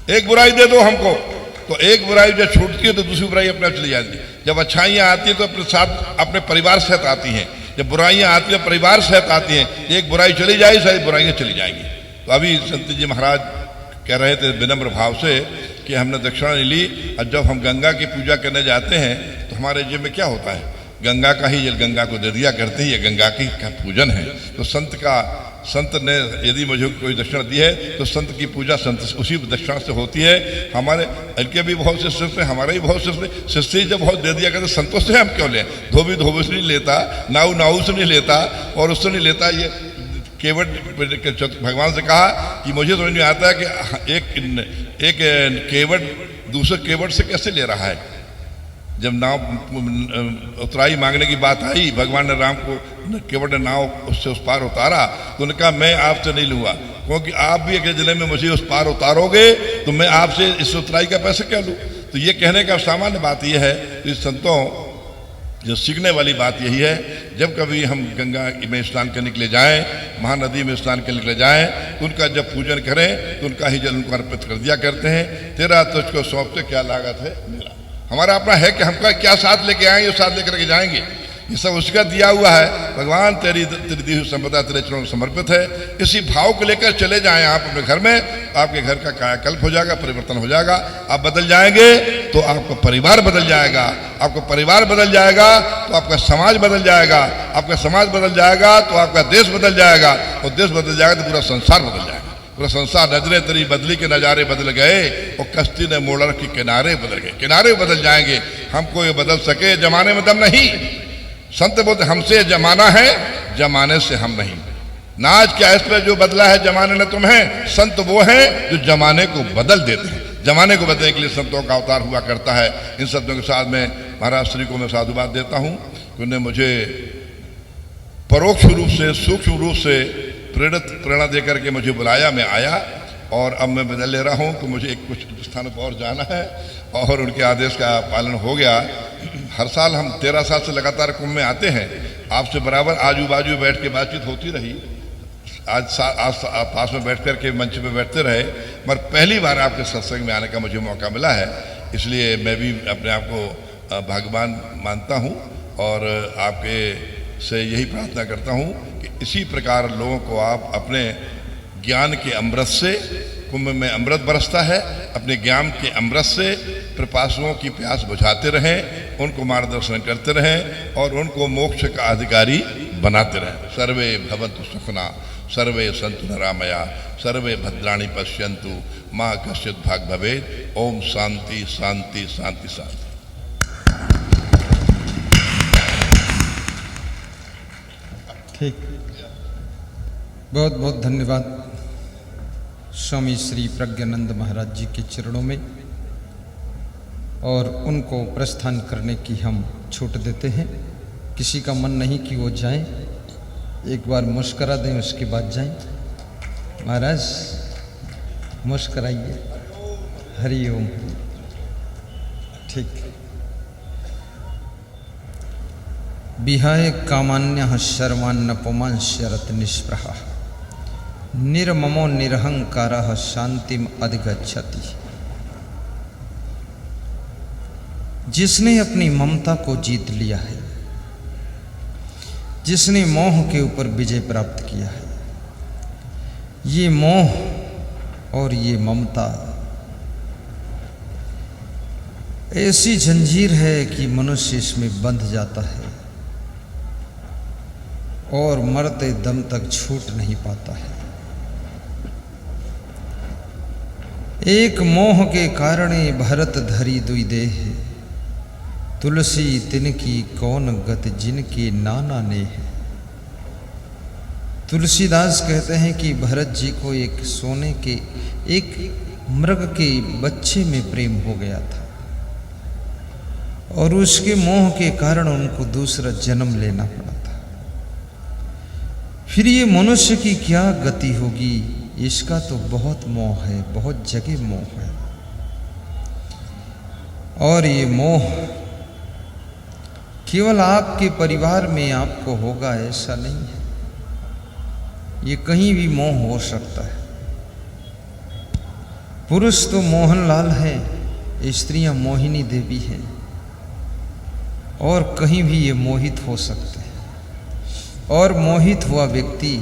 एक बुराई दे दो हमको, तो एक बुराई जब छूटती है तो दूसरी बुराई अपने आप चली जाती है। जब अच्छाइयाँ आती है तो अपने साथ अपने परिवार सहित आती हैं, जब बुराइयाँ आती हैं परिवार सहित आती हैं। एक बुराई चली जाए सारी बुराइयाँ चली जाएंगी। तो अभी संत जी महाराज कह रहे थे विनम्र भाव से कि हमने दक्षिणा नहीं ली, और जब हम गंगा की पूजा करने जाते हैं तो हमारे जीवन में क्या होता है, गंगा का ही जल गंगा को दे दिया करते हैं, ये गंगा की का पूजन है। तो संत ने यदि मुझे कोई दक्षिणा दी है तो संत की पूजा संत उसी दक्षिणा से होती है। हमारे इनके भी बहुत से शिष्य, हमारे भी बहुत शिष्य जब बहुत दे दिया करते, संतों से हम क्यों लें? धोबी से नहीं लेता, नाऊ से नहीं लेता और उससे नहीं लेता। ये केवट भगवान से कहा कि मुझे समझ में आता है कि एक केवट दूसरे केवट से कैसे ले रहा है। जब नाव उतराई मांगने की बात आई, भगवान ने राम को केवट ने नाव उससे उस पार उतारा, तो उन्होंने कहा मैं आपसे नहीं लूँगा, क्योंकि आप भी अगले जिले में मुझे उस पार उतारोगे तो मैं आपसे इस उतराई का पैसे क्या लूँ। तो ये कहने का सामान्य बात यह है कि संतों जो सीखने वाली बात यही है, जब कभी हम गंगा में स्नान करने के लिए जाएं, महानदी में स्नान करने के लिए जाएं, तो उनका जब पूजन करें तो उनका ही जल उनको अर्पित कर दिया करते हैं। तेरा तुझको सौंपते क्या लागत है मेरा। हमारा अपना है कि हमका क्या साथ लेके आएंगे, साथ लेकर के जाएंगे, ये सब उसका दिया हुआ है। भगवान तेरी दी हुई संपदा तेरे चरणों में समर्पित है। इसी भाव को लेकर चले जाएं आप अपने घर में, आपके घर का कायाकल्प हो जाएगा, परिवर्तन हो जाएगा। आप बदल जाएंगे तो आपका परिवार बदल जाएगा, आपका परिवार बदल जाएगा तो आपका समाज बदल जाएगा, आपका समाज बदल जाएगा तो आपका देश बदल जाएगा, और देश बदल जाएगा तो पूरा संसार बदल जाएगा। पूरा संसार नजरे तेरी बदली के नज़ारे बदल गए और कश्ती ने मोड़ रखी किनारे बदल गए, किनारे बदल जाएंगे। हमको ये बदल सके, जमाने में दम नहीं। संत बोलते हमसे जमाना है, जमाने से हम नहीं। नाज क्या इस पर जो बदला है जमाने ने तुम्हें, संत वो हैं जो जमाने को बदल देते हैं। जमाने को बदलने के लिए संतों का अवतार हुआ करता है। इन शब्दों के साथ में महाराज श्री को मैं साधुवाद देता हूँ कि उन्होंने मुझे परोक्ष रूप से, सूक्ष्म रूप से प्रेरणा देकर के मुझे बुलाया, मैं आया और अब मैं बदल ले रहा हूँ कि मुझे एक कुछ स्थानों पर और जाना है और उनके आदेश का पालन हो गया। हर साल हम 13 साल से लगातार कुंभ में आते हैं, आपसे बराबर आजू बाजू बैठ के बातचीत होती रही। आज पास में बैठ कर के मंच पे बैठते रहे, मगर पहली बार आपके सत्संग में आने का मुझे मौका मिला है, इसलिए मैं भी अपने आप को भाग्यवान मानता हूँ और आपके से यही प्रार्थना करता हूँ कि इसी प्रकार लोगों को आप अपने ज्ञान के अमृत से, कुंभ में अमृत बरसता है, अपने ज्ञान के अमृत से प्रपासुओं की प्यास बुझाते रहें, उनको मार्गदर्शन करते रहें और उनको मोक्ष का अधिकारी बनाते रहें। सर्वे भवन्तु सुखिनः, सर्वे सन्तु निरामया, सर्वे भद्राणि पश्यन्तु, मा कश्चित् भाग् भवेत्। ओम शांति शांति शांति शांति। ठीक, बहुत बहुत धन्यवाद स्वामी श्री प्रज्ञानंद महाराज जी के चरणों में, और उनको प्रस्थान करने की हम छूट देते हैं। किसी का मन नहीं कि वो जाएं, एक बार मुस्करा दें उसके बाद जाएं। महाराज मुस्कराइए। हरि ओम। ठीक। विहाय कामान्यः सर्वान् पुमांश्चरत् निष्प्रहः, निर्ममो निरहंकारः शांतिम अधिगच्छति। जिसने अपनी ममता को जीत लिया है, जिसने मोह के ऊपर विजय प्राप्त किया है, ये मोह और ये ममता ऐसी जंजीर है कि मनुष्य इसमें बंध जाता है और मरते दम तक छूट नहीं पाता है। एक मोह के कारणे भरत धरी दुई देह, तुलसी तिनकी कौन गत जिनके नाना नेह। तुलसीदास कहते हैं कि भरत जी को एक सोने के एक मृग के बच्चे में प्रेम हो गया था और उसके मोह के कारण उनको दूसरा जन्म लेना पड़ा था। फिर ये मनुष्य की क्या गति होगी, इसका तो बहुत मोह है, बहुत जगह मोह है। और ये मोह केवल आपके परिवार में आपको होगा ऐसा नहीं है, ये कहीं भी मोह हो सकता है। पुरुष तो मोहनलाल है, स्त्रियां मोहिनी देवी हैं, और कहीं भी ये मोहित हो सकते हैं। और मोहित हुआ व्यक्ति,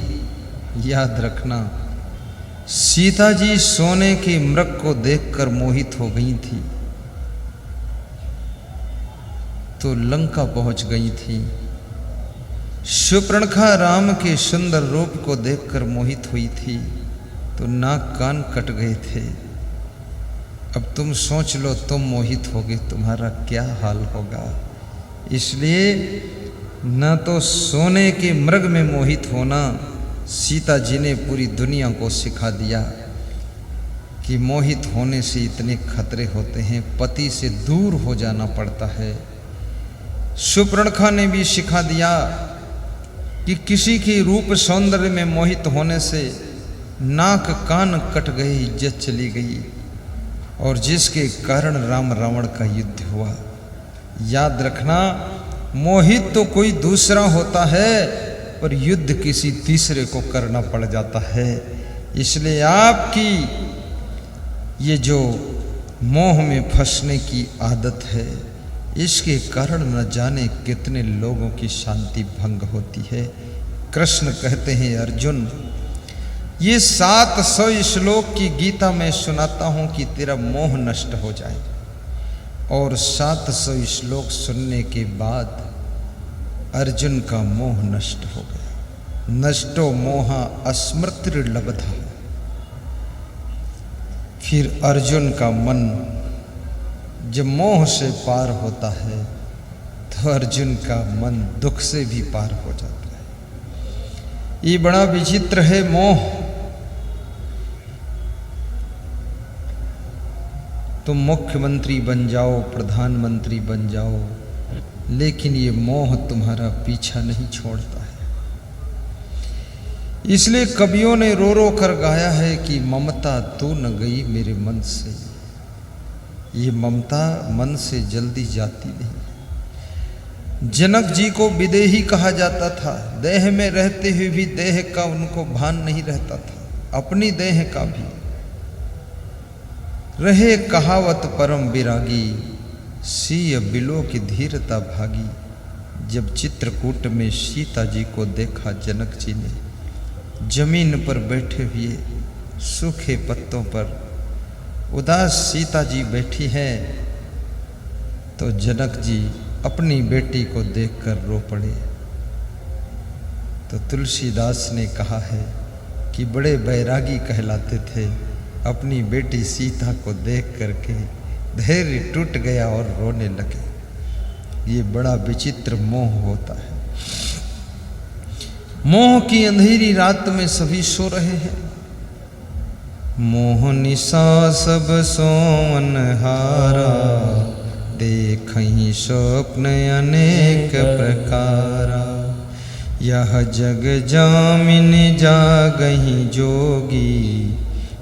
याद रखना, सीता जी सोने के मृग को देखकर मोहित हो गई थी तो लंका पहुंच गई थी। शूर्पणखा राम के सुंदर रूप को देखकर मोहित हुई थी तो नाक कान कट गए थे। अब तुम सोच लो, तुम मोहित होगे, तुम्हारा क्या हाल होगा। इसलिए न तो सोने के मृग में मोहित होना, सीता जी ने पूरी दुनिया को सिखा दिया कि मोहित होने से इतने खतरे होते हैं, पति से दूर हो जाना पड़ता है। शूर्पणखा ने भी सिखा दिया कि किसी के रूप सौंदर्य में मोहित होने से नाक कान कट गए, इज्जत चली गई, और जिसके कारण राम रावण का युद्ध हुआ। याद रखना, मोहित तो कोई दूसरा होता है, पर युद्ध किसी तीसरे को करना पड़ जाता है। इसलिए आपकी ये जो मोह में फंसने की आदत है, इसके कारण न जाने कितने लोगों की शांति भंग होती है। कृष्ण कहते हैं, अर्जुन, ये 700 श्लोक की गीता मैं सुनाता हूं कि तेरा मोह नष्ट हो जाए। और 700 श्लोक सुनने के बाद अर्जुन का मोह नष्ट हो गया। नष्टो मोहा अस्मृतिर्लब्धा। फिर अर्जुन का मन जब मोह से पार होता है तो अर्जुन का मन दुख से भी पार हो जाता है। ये बड़ा विचित्र है मोह। तुम मुख्यमंत्री बन जाओ, प्रधानमंत्री बन जाओ, लेकिन ये मोह तुम्हारा पीछा नहीं छोड़ता है। इसलिए कवियों ने रो रो कर गाया है कि ममता तू न गई मेरे मन से। ये ममता मन से जल्दी जाती नहीं। जनक जी को विदेही कहा जाता था, देह में रहते हुए भी देह का उनको भान नहीं रहता था, अपनी देह का भी। रहे कहावत परम विरागी, सीय बिलो की धीरता भागी। जब चित्रकूट में सीता जी को देखा जनक जी ने, जमीन पर बैठे हुए सूखे पत्तों पर उदास सीता जी बैठी है, तो जनक जी अपनी बेटी को देखकर रो पड़े। तो तुलसीदास ने कहा है कि बड़े बैरागी कहलाते थे, अपनी बेटी सीता को देख करके धैर्य टूट गया और रोने लगे। ये बड़ा विचित्र मोह होता है। मोह की अंधेरी रात में सभी सो रहे हैं। मोह निशा सब सोवन हारा, देखहि स्वप्न अनेक प्रकारा। यह जग जामिन जागहि जोगी,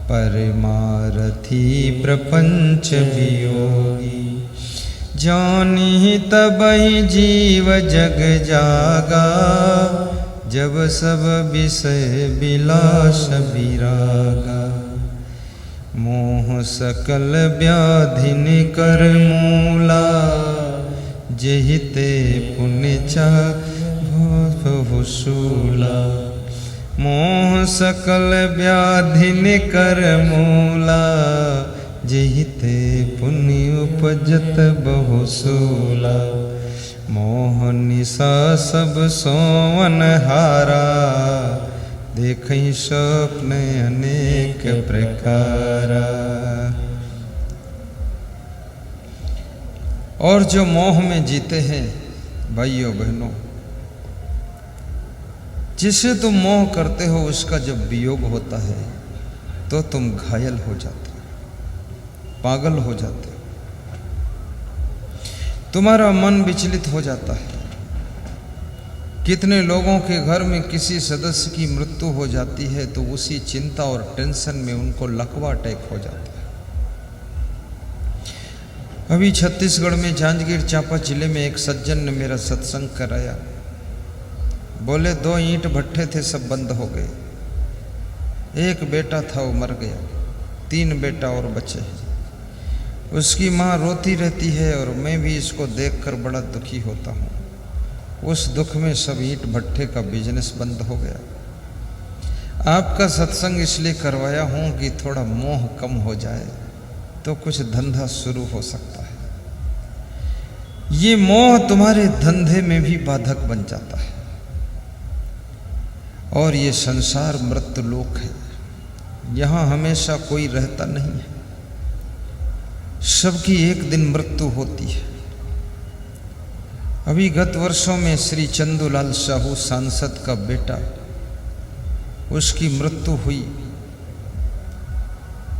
परमारथी प्रपंच वियोगी। जानि तबहि जीव जग जागा, जब सब विषय विलास विरागा। मोह सकल व्याधिन कर मूला, जेहिते पुण्य भूसूला। मोह सकल व्याधिन कर मूला, जेहिते पुण्य उपजत बहुसूला। मोह निशा सब सोवन हारा, देखहि स्वप्न अनेक प्रकारा। और जो मोह में जीते हैं भाइयों बहनों, जिसे तुम मोह करते हो उसका जब वियोग होता है तो तुम घायल हो जाते हो, पागल हो जाते हो, तुम्हारा मन विचलित हो जाता है। कितने लोगों के घर में किसी सदस्य की मृत्यु हो जाती है तो उसी चिंता और टेंशन में उनको लकवा अटैक हो जाता है। अभी छत्तीसगढ़ में जांजगीर चांपा जिले में एक सज्जन ने मेरा सत्संग कराया। बोले 2 ईंट भट्ठे थे, सब बंद हो गए। एक बेटा था, वो मर गया, 3 बेटा और बचे हैं। उसकी माँ रोती रहती है और मैं भी इसको देखकर बड़ा दुखी होता हूँ। उस दुख में सब ईंट भट्ठे का बिजनेस बंद हो गया। आपका सत्संग इसलिए करवाया हूँ कि थोड़ा मोह कम हो जाए तो कुछ धंधा शुरू हो सकता है। ये मोह तुम्हारे धंधे में भी बाधक बन जाता है। और ये संसार मृत्यु लोक है, यहाँ हमेशा कोई रहता नहीं है, सबकी एक दिन मृत्यु होती है। अभी गत वर्षों में श्री चंदूलाल साहू सांसद का बेटा, उसकी मृत्यु हुई।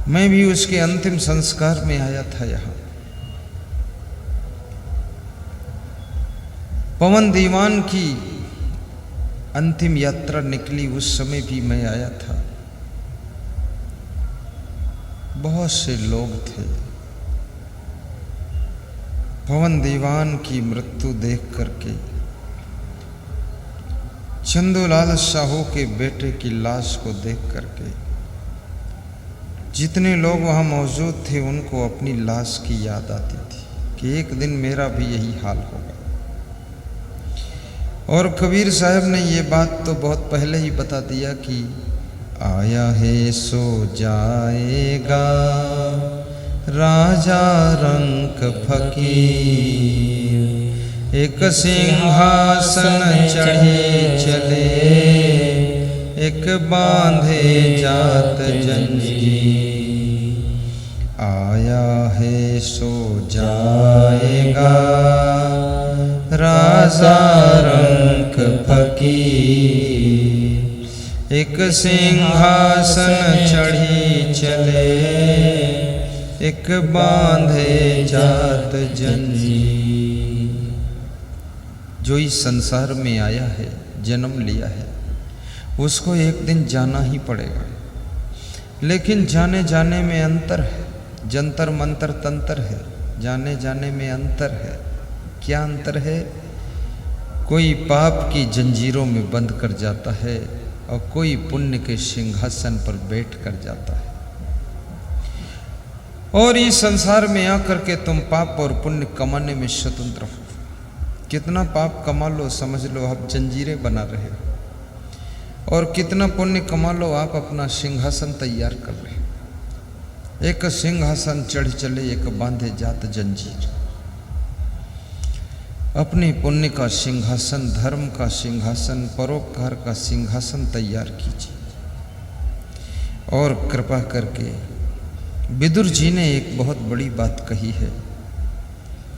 मैं भी उसके अंतिम संस्कार में आया था। यहाँ पवन दीवान की अंतिम यात्रा निकली, उस समय भी मैं आया था। बहुत से लोग थे। पवन दीवान की मृत्यु देख करके, चंदूलाल साहू के बेटे की लाश को देख करके जितने लोग वहाँ मौजूद थे उनको अपनी लाश की याद आती थी कि एक दिन मेरा भी यही हाल होगा। और कबीर साहब ने ये बात तो बहुत पहले ही बता दिया कि आया है सो जाएगा राजा रंक फकीर, एक सिंहासन चढ़े चले, एक बांधे जात जंजीर। आया है सो जाएगा राजा रंक फकीर, एक सिंहासन चढ़ी चले, एक बांधे जात जंजीर। जो इस संसार में आया है, जन्म लिया है, उसको एक दिन जाना ही पड़ेगा। लेकिन जाने जाने में अंतर है, जंतर मंतर तंत्र है, जाने जाने में अंतर है। क्या अंतर है? कोई पाप की जंजीरों में बंद कर जाता है और कोई पुण्य के सिंहासन पर बैठ कर जाता है। और इस संसार में आकर के तुम पाप और पुण्य कमाने में स्वतंत्र हो। कितना पाप कमा लो, समझ लो आप जंजीरें बना रहे हो, और कितना पुण्य कमा लो, आप अपना सिंहासन तैयार कर रहे हो। एक सिंहासन चढ़ चले, एक बांधे जात जंजीर। अपने पुण्य का सिंहासन, धर्म का सिंहासन, परोपकार का सिंहासन तैयार कीजिए। और कृपा करके विदुर जी ने एक बहुत बड़ी बात कही है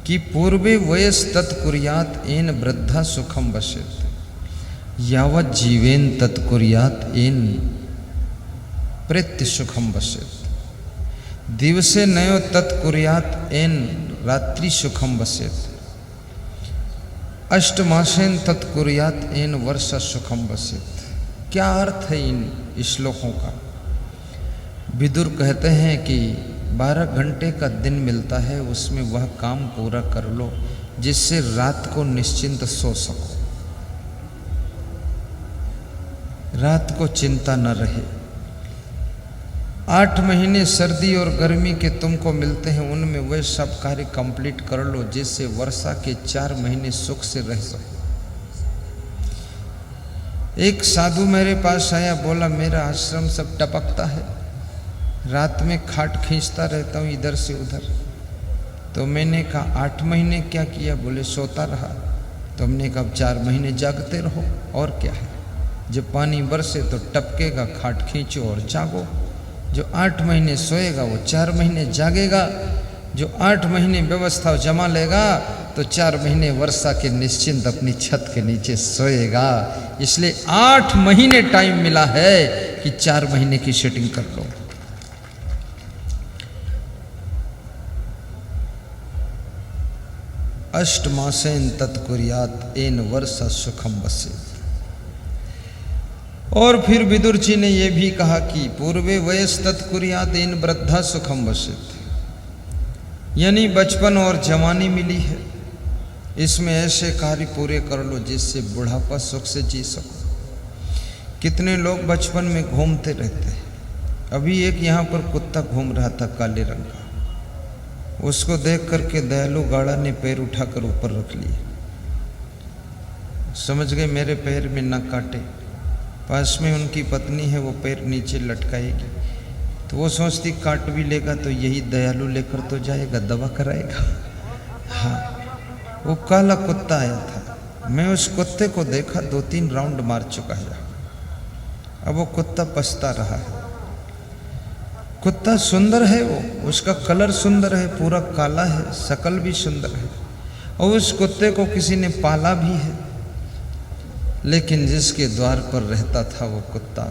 कि पूर्वे वयस तत्कुर्यात एन वृद्धा सुखम वसेत, यावत जीवेन तत्कुर्यात एन प्रेत्य सुखम वसेत, दिवसे नयो तत्कुर्यात एन रात्रि सुखम वसेत, अष्टमासेन तत्कुर्यात एन वर्षा सुखम वसेत। क्या अर्थ है इन श्लोकों का? विदुर कहते हैं कि 12 घंटे का दिन मिलता है, उसमें वह काम पूरा कर लो जिससे रात को निश्चिंत सो सको, रात को चिंता न रहे। 8 महीने सर्दी और गर्मी के तुमको मिलते हैं, उनमें वह सब कार्य कंप्लीट कर लो जिससे वर्षा के 4 महीने सुख से रह सको। एक साधु मेरे पास आया, बोला मेरा आश्रम सब टपकता है, रात में खाट खींचता रहता हूँ इधर से उधर। तो मैंने कहा 8 महीने क्या किया? बोले सोता रहा। तो हमने कहा 4 महीने जागते रहो, और क्या है। जब पानी बरसे तो टपकेगा, खाट खींचो और जागो। जो 8 महीने सोएगा वो 4 महीने जागेगा। जो 8 महीने व्यवस्था जमा लेगा तो 4 महीने वर्षा के निश्चिंत अपनी छत के नीचे सोएगा। इसलिए 8 महीने टाइम मिला है कि 4 महीने की सेटिंग कर लो। अष्टमासेन तत्कुर्यात एन वर्षा सुखम बसे। और फिर विदुर जी ने यह भी कहा कि पूर्वे वयस तत्कुर्यात एन वृद्धा सुखम बसित, यानी बचपन और जवानी मिली है, इसमें ऐसे कार्य पूरे कर लो जिससे बुढ़ापा सुख से जी सको। कितने लोग बचपन में घूमते रहते हैं। अभी एक यहाँ पर कुत्ता घूम रहा था काले रंग का, उसको देख करके दयालु गाड़ा ने पैर उठाकर ऊपर रख लिए। समझ गए मेरे पैर में न काटे। पास में उनकी पत्नी है, वो पैर नीचे लटकाएगी, तो वो सोचती काट भी लेगा तो यही दयालु लेकर तो जाएगा, दवा कराएगा। हाँ, वो काला कुत्ता आया था। मैं उस कुत्ते को देखा, 2-3 राउंड मार चुका है। अब वो कुत्ता पछता रहा है। कुत्ता सुंदर है, वो उसका कलर सुंदर है, पूरा काला है, शकल भी सुंदर है, और उस कुत्ते को किसी ने पाला भी है। लेकिन जिसके द्वार पर रहता था वो कुत्ता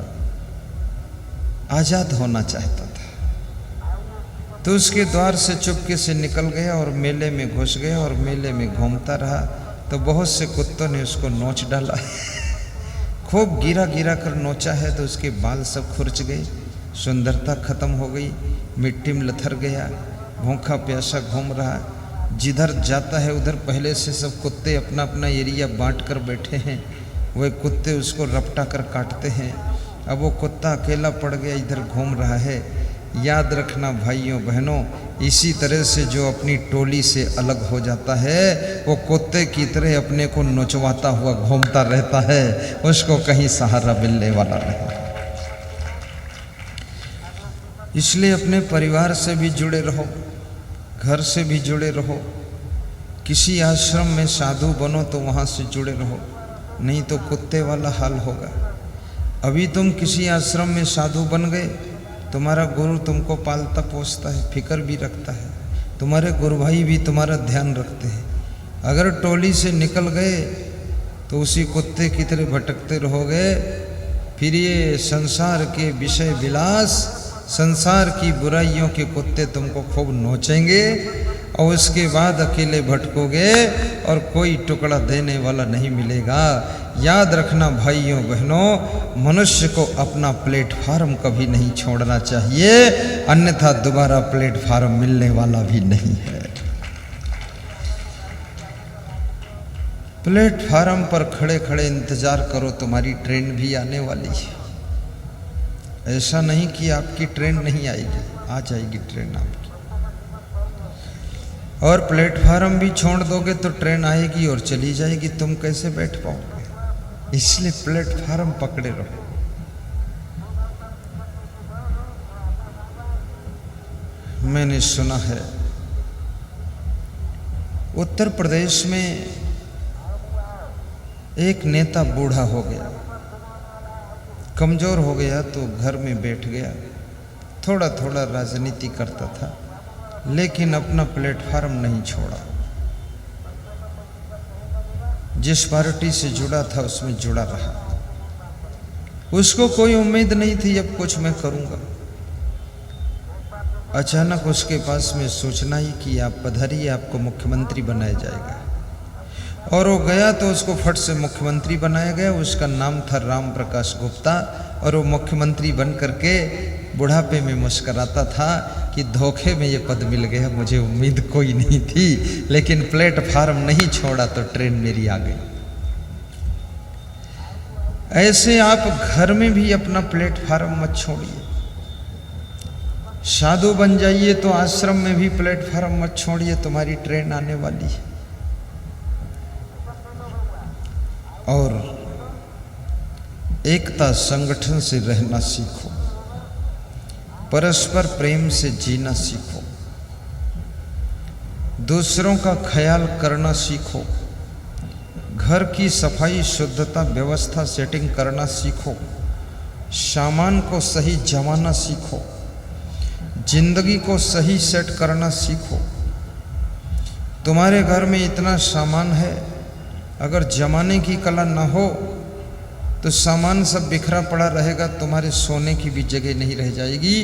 आजाद होना चाहता था, तो उसके द्वार से चुपके से निकल गया और मेले में घुस गया और मेले में घूमता रहा। तो बहुत से कुत्तों ने उसको नोच डाला। खूब गिरा गिरा कर नोचा है, तो उसके बाल सब खुरच गए, सुंदरता खत्म हो गई, मिट्टी में लथर गया, भूखा प्यासा घूम रहा। जिधर जाता है उधर पहले से सब कुत्ते अपना अपना एरिया बांट कर बैठे हैं, वह कुत्ते उसको रपटा कर काटते हैं। अब वो कुत्ता अकेला पड़ गया, इधर घूम रहा है। याद रखना भाइयों बहनों, इसी तरह से जो अपनी टोली से अलग हो जाता है वो कुत्ते की तरह अपने को नोचवाता हुआ घूमता रहता है, उसको कहीं सहारा मिलने वाला नहीं। इसलिए अपने परिवार से भी जुड़े रहो, घर से भी जुड़े रहो। किसी आश्रम में साधु बनो तो वहाँ से जुड़े रहो, नहीं तो कुत्ते वाला हाल होगा। अभी तुम किसी आश्रम में साधु बन गए, तुम्हारा गुरु तुमको पालता पोसता है, फिक्र भी रखता है, तुम्हारे गुरु भाई भी तुम्हारा ध्यान रखते हैं। अगर टोली से निकल गए तो उसी कुत्ते की तरह भटकते रहोगे। फिर ये संसार के विषय विलास, संसार की बुराइयों के कुत्ते तुमको खूब नोचेंगे और उसके बाद अकेले भटकोगे और कोई टुकड़ा देने वाला नहीं मिलेगा। याद रखना भाइयों बहनों, मनुष्य को अपना प्लेटफार्म कभी नहीं छोड़ना चाहिए, अन्यथा दोबारा प्लेटफार्म मिलने वाला भी नहीं है। प्लेटफार्म पर खड़े खड़े इंतजार करो, तुम्हारी ट्रेन भी आने वाली है। ऐसा नहीं कि आपकी ट्रेन नहीं आएगी, आ जाएगी ट्रेन आपकी। और प्लेटफार्म भी छोड़ दोगे तो ट्रेन आएगी और चली जाएगी, तुम कैसे बैठ पाओगे? इसलिए प्लेटफार्म पकड़े रहो। मैंने सुना है उत्तर प्रदेश में एक नेता बूढ़ा हो गया, कमजोर हो गया, तो घर में बैठ गया। थोड़ा थोड़ा राजनीति करता था, लेकिन अपना प्लेटफार्म नहीं छोड़ा। जिस पार्टी से जुड़ा था उसमें जुड़ा रहा। उसको कोई उम्मीद नहीं थी अब कुछ मैं करूंगा। अचानक उसके पास में सूचना आई कि आप पधारिए, आपको मुख्यमंत्री बनाया जाएगा। और वो गया तो उसको फट से मुख्यमंत्री बनाया गया। उसका नाम था राम प्रकाश गुप्ता, और वो मुख्यमंत्री बन करके बुढ़ापे में मुस्कराता था कि धोखे में ये पद मिल गया, मुझे उम्मीद कोई नहीं थी, लेकिन प्लेटफार्म नहीं छोड़ा तो ट्रेन मेरी आ गई। ऐसे आप घर में भी अपना प्लेटफार्म मत छोड़िए। साधु बन जाइए तो आश्रम में भी प्लेटफार्म मत छोड़िए, तुम्हारी ट्रेन आने वाली है। और एकता संगठन से रहना सीखो, परस्पर प्रेम से जीना सीखो, दूसरों का ख्याल करना सीखो, घर की सफाई शुद्धता व्यवस्था सेटिंग करना सीखो, सामान को सही जमाना सीखो, जिंदगी को सही सेट करना सीखो। तुम्हारे घर में इतना सामान है, अगर जमाने की कला न हो तो सामान सब बिखरा पड़ा रहेगा, तुम्हारे सोने की भी जगह नहीं रह जाएगी।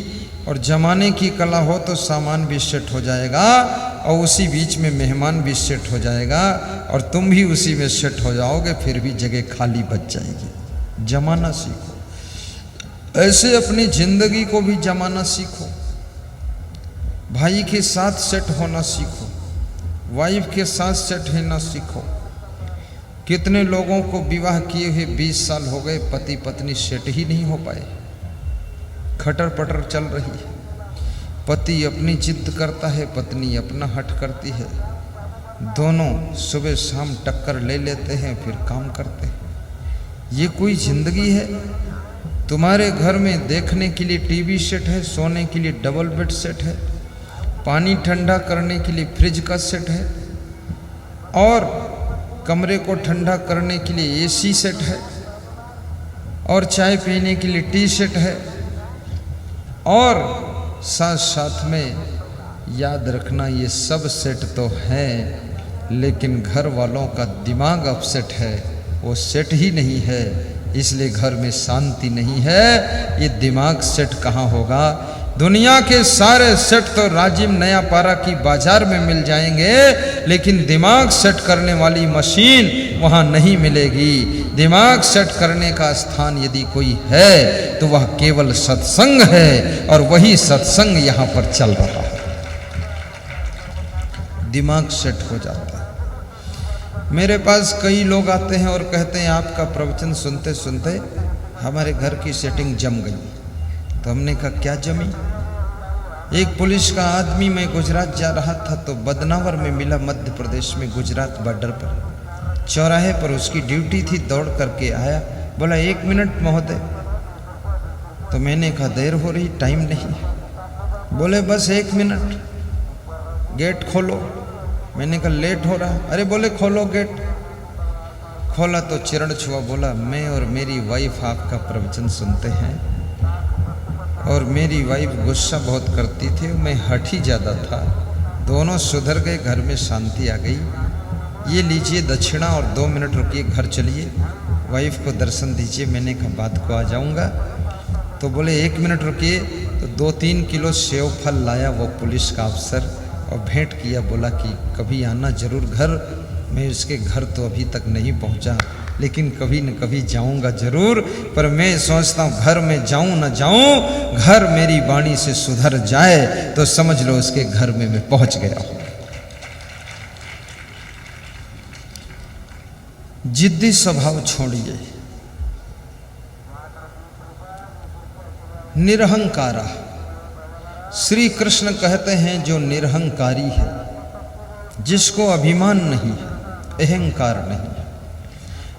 और जमाने की कला हो तो सामान भी सेट हो जाएगा और उसी बीच में मेहमान भी सेट हो जाएगा और तुम भी उसी में सेट हो जाओगे, फिर भी जगह खाली बच जाएगी। जमाना सीखो, ऐसे अपनी जिंदगी को भी जमाना सीखो। भाई के साथ सेट होना सीखो, वाइफ के साथ सेट होना सीखो। कितने लोगों को विवाह किए हुए 20 साल हो गए, पति पत्नी सेट ही नहीं हो पाए, खटर पटर चल रही है। पति अपनी जिद करता है, पत्नी अपना हट करती है, दोनों सुबह शाम टक्कर ले लेते हैं, फिर काम करते हैं। ये कोई जिंदगी है? तुम्हारे घर में देखने के लिए टीवी सेट है, सोने के लिए डबल बेड सेट है, पानी ठंडा करने के लिए फ्रिज का सेट है, और कमरे को ठंडा करने के लिए एसी सेट है, और चाय पीने के लिए टी सेट है। और साथ साथ में याद रखना, ये सब सेट तो हैं, लेकिन घर वालों का दिमाग अपसेट है, वो सेट ही नहीं है, इसलिए घर में शांति नहीं है। ये दिमाग सेट कहाँ होगा? दुनिया के सारे सेट तो राजीव नया पारा की बाजार में मिल जाएंगे, लेकिन दिमाग सेट करने वाली मशीन वहाँ नहीं मिलेगी। दिमाग सेट करने का स्थान यदि कोई है तो वह केवल सत्संग है, और वही सत्संग यहाँ पर चल रहा है। दिमाग सेट हो जाता है। मेरे पास कई लोग आते हैं और कहते हैं आपका प्रवचन सुनते सुनते हमारे घर की सेटिंग जम गई। तो हमने कहा क्या जमी? एक पुलिस का आदमी, मैं गुजरात जा रहा था तो बदनावर में मिला, मध्य प्रदेश में गुजरात बॉर्डर पर, चौराहे पर उसकी ड्यूटी थी, दौड़ करके आया, बोला 1 मिनट महोदय। तो मैंने कहा देर हो रही, टाइम नहीं। बोले बस 1 मिनट, गेट खोलो। मैंने कहा लेट हो रहा। अरे बोले खोलो गेट। खोला तो चरण छुआ, बोला मैं और मेरी वाइफ आपका प्रवचन सुनते हैं, और मेरी वाइफ गुस्सा बहुत करती थी, मैं हठी ज़्यादा था, दोनों सुधर गए, घर में शांति आ गई। ये लीजिए दक्षिणा और 2 मिनट रुकिए, घर चलिए, वाइफ को दर्शन दीजिए। मैंने कहा बात को आ जाऊंगा। तो बोले 1 मिनट रुकिए। तो 2-3 किलो सेव फल लाया वो पुलिस का अफसर और भेंट किया, बोला कि कभी आना जरूर घर। मैं उसके घर तो अभी तक नहीं पहुंचा, लेकिन कभी न कभी जाऊंगा जरूर। पर मैं सोचता हूँ घर में जाऊं न जाऊं, घर मेरी वाणी से सुधर जाए तो समझ लो उसके घर में मैं पहुंच गया हूं। जिद्दी स्वभाव छोड़िए। निरहंकारा, श्री कृष्ण कहते हैं जो निरहंकारी है, जिसको अभिमान नहीं है, अहंकार नहीं।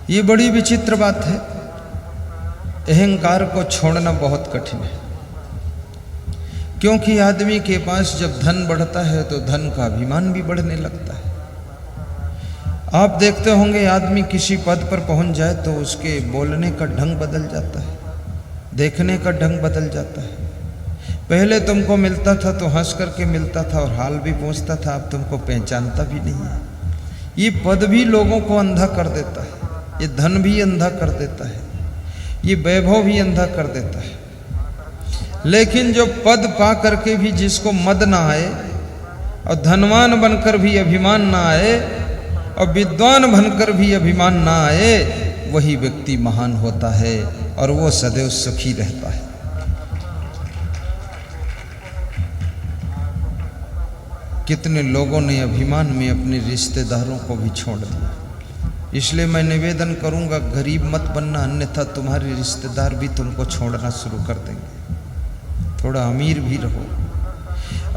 ये बड़ी विचित्र बात है। अहंकार को छोड़ना बहुत कठिन है, क्योंकि आदमी के पास जब धन बढ़ता है तो धन का अभिमान भी बढ़ने लगता है। आप देखते होंगे आदमी किसी पद पर पहुंच जाए तो उसके बोलने का ढंग बदल जाता है, देखने का ढंग बदल जाता है। पहले तुमको मिलता था तो हंस करके मिलता था और हाल भी पूछता था, अब तुमको पहचानता भी नहीं है। ये पद भी लोगों को अंधा कर देता है, ये धन भी अंधा कर देता है, ये वैभव भी अंधा कर देता है। लेकिन जो पद पा करके भी जिसको मद ना आए, और धनवान बनकर भी अभिमान ना आए, और विद्वान बनकर भी अभिमान ना आए, वही व्यक्ति महान होता है और वो सदैव सुखी रहता है। कितने लोगों ने अभिमान में अपने रिश्तेदारों को भी छोड़ दिया। इसलिए मैं निवेदन करूंगा, गरीब मत बनना, अन्यथा तुम्हारे रिश्तेदार भी तुमको छोड़ना शुरू कर देंगे। थोड़ा अमीर भी रहो।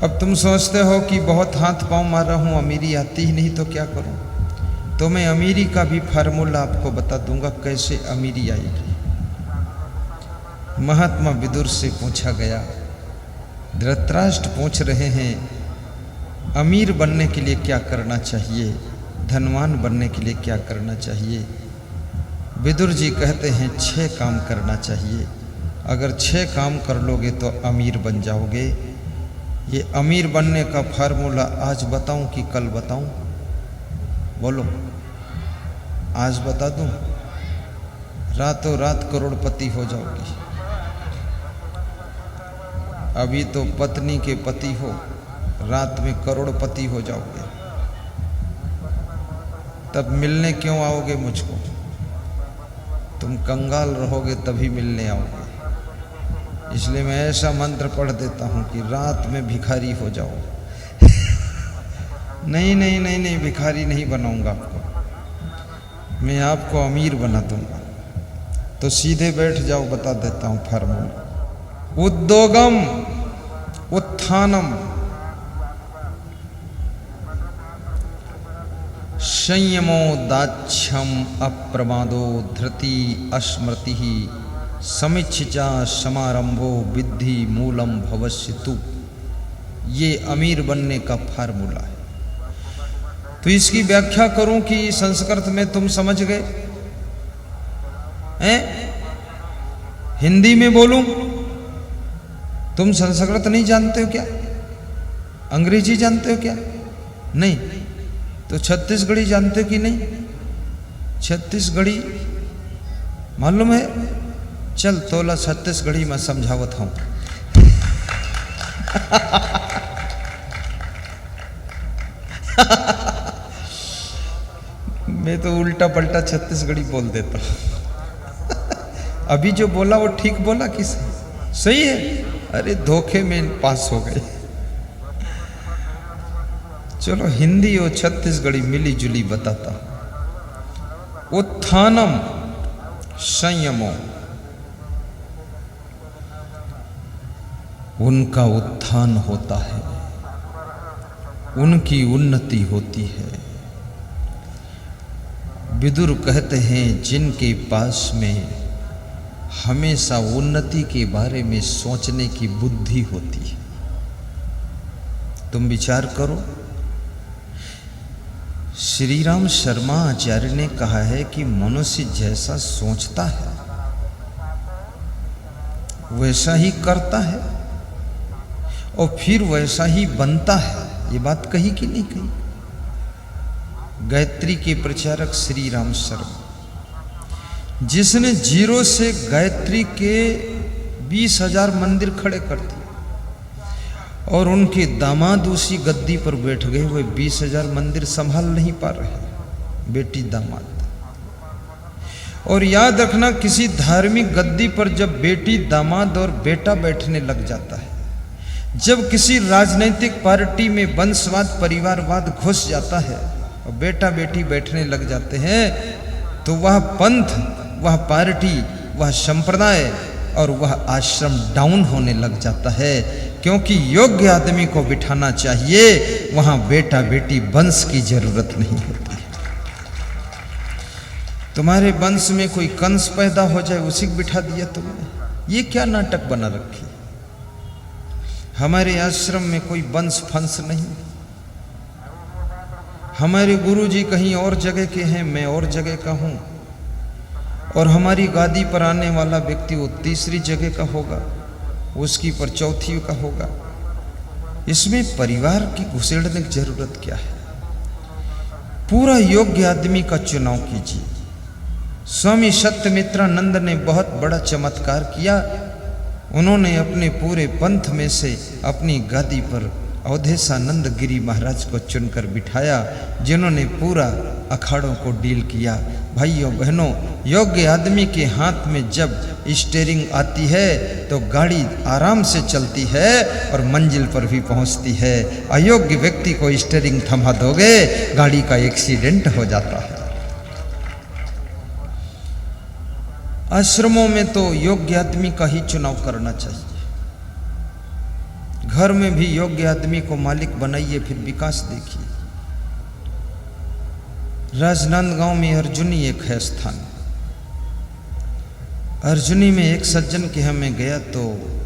अब तुम सोचते हो कि बहुत हाथ पांव मार रहा हूं, अमीरी आती ही नहीं तो क्या करूं? तो मैं अमीरी का भी फार्मूला आपको बता दूंगा कैसे अमीरी आएगी। महात्मा विदुर से पूछा गया, धृतराष्ट्र पूछ रहे हैं अमीर बनने के लिए क्या करना चाहिए, धनवान बनने के लिए क्या करना चाहिए? विदुर जी कहते हैं 6 काम करना चाहिए। अगर 6 काम कर लोगे तो अमीर बन जाओगे। ये अमीर बनने का फार्मूला आज बताऊं कि कल बताऊं? बोलो, आज बता दूं? रातों रात करोड़पति हो जाओगी। अभी तो पत्नी के पति हो, रात में करोड़पति हो जाओगे। तब मिलने क्यों आओगे मुझको? तुम कंगाल रहोगे तभी मिलने आओगे। इसलिए मैं ऐसा मंत्र पढ़ देता हूं कि रात में भिखारी हो जाओ। नहीं नहीं नहीं नहीं, भिखारी नहीं बनाऊंगा आपको, मैं आपको अमीर बना दूंगा। तो सीधे बैठ जाओ, बता देता हूं फार्मूला। उद्योगम उत्थानम संयमो दाक्ष्यम अप्रमादो धृति अस्मृति समिच्छा समारंभो विद्धि मूलम भवस्यतु। ये अमीर बनने का फार्मूला है। तो इसकी व्याख्या करूं कि संस्कृत में तुम समझ गए हैं? हिंदी में बोलूं? तुम संस्कृत नहीं जानते हो क्या? अंग्रेजी जानते हो क्या? नहीं। तो छत्तीसगढ़ी जानते हो कि नहीं? छत्तीसगढ़ी मालूम है? चल तोला छत्तीसगढ़ी में समझावत हूं। मैं तो उल्टा पलटा छत्तीसगढ़ी बोल देता हूं। अभी जो बोला वो ठीक बोला कि सही है? अरे धोखे में पास हो गए। चलो हिंदी और छत्तीसगढ़ी मिली जुली बताता। उत्थानम संयमो, उनका उत्थान होता है, उनकी उन्नति होती है। विदुर कहते हैं जिनके पास में हमेशा उन्नति के बारे में सोचने की बुद्धि होती है। तुम विचार करो, श्री राम शर्मा आचार्य ने कहा है कि मनुष्य जैसा सोचता है वैसा ही करता है और फिर वैसा ही बनता है। ये बात कही कि नहीं कही? गायत्री के प्रचारक श्री राम शर्मा, जिसने जीरो से गायत्री के 20,000 मंदिर खड़े कर दिए और उनके दामाद उसी गद्दी पर बैठ गए, वे 20,000 मंदिर संभाल नहीं पा रहे, बेटी दामाद। और याद रखना, किसी धार्मिक गद्दी पर जब बेटी दामाद और बेटा बैठने लग जाता है, जब किसी राजनीतिक पार्टी में वंशवाद परिवारवाद घुस जाता है और बेटा बेटी बैठने लग जाते हैं, तो वह पंथ, वह पार्टी, वह संप्रदाय और वह आश्रम डाउन होने लग जाता है। क्योंकि योग्य आदमी को बिठाना चाहिए, वहां बेटा बेटी वंश की जरूरत नहीं होती। तुम्हारे वंश में कोई कंस पैदा हो जाए, उसी को बिठा दिया तुमने। ये क्या नाटक बना रखी? हमारे आश्रम में कोई वंश फंस नहीं। हमारे गुरुजी कहीं और जगह के हैं, मैं और जगह का हूं, और हमारी गादी पर आने वाला व्यक्ति वो तीसरी जगह का होगा, उसकी पर चौथी का होगा। इसमें परिवार की घुसेड़ने की जरूरत क्या है? पूरा योग्य आदमी का चुनाव कीजिए। स्वामी सत्यमित्रानंद ने बहुत बड़ा चमत्कार किया। उन्होंने अपने पूरे पंथ में से अपनी गादी पर अवधेशानंद गिरी महाराज को चुनकर बिठाया, जिन्होंने पूरा अखाड़ों को डील किया। भाइयों बहनों, योग्य आदमी के हाथ में जब स्टीयरिंग आती है तो गाड़ी आराम से चलती है और मंजिल पर भी पहुंचती है। अयोग्य व्यक्ति को स्टीयरिंग थमा दोगे, गाड़ी का एक्सीडेंट हो जाता है। आश्रमों में तो योग्य आदमी का ही चुनाव करना चाहिए। घर में भी योग्य आदमी को मालिक बनाइए, फिर विकास देखिए। राजनांदगांव में अर्जुनी एक है स्थान। अर्जुनी में एक सज्जन के यहाँ मैं गया तो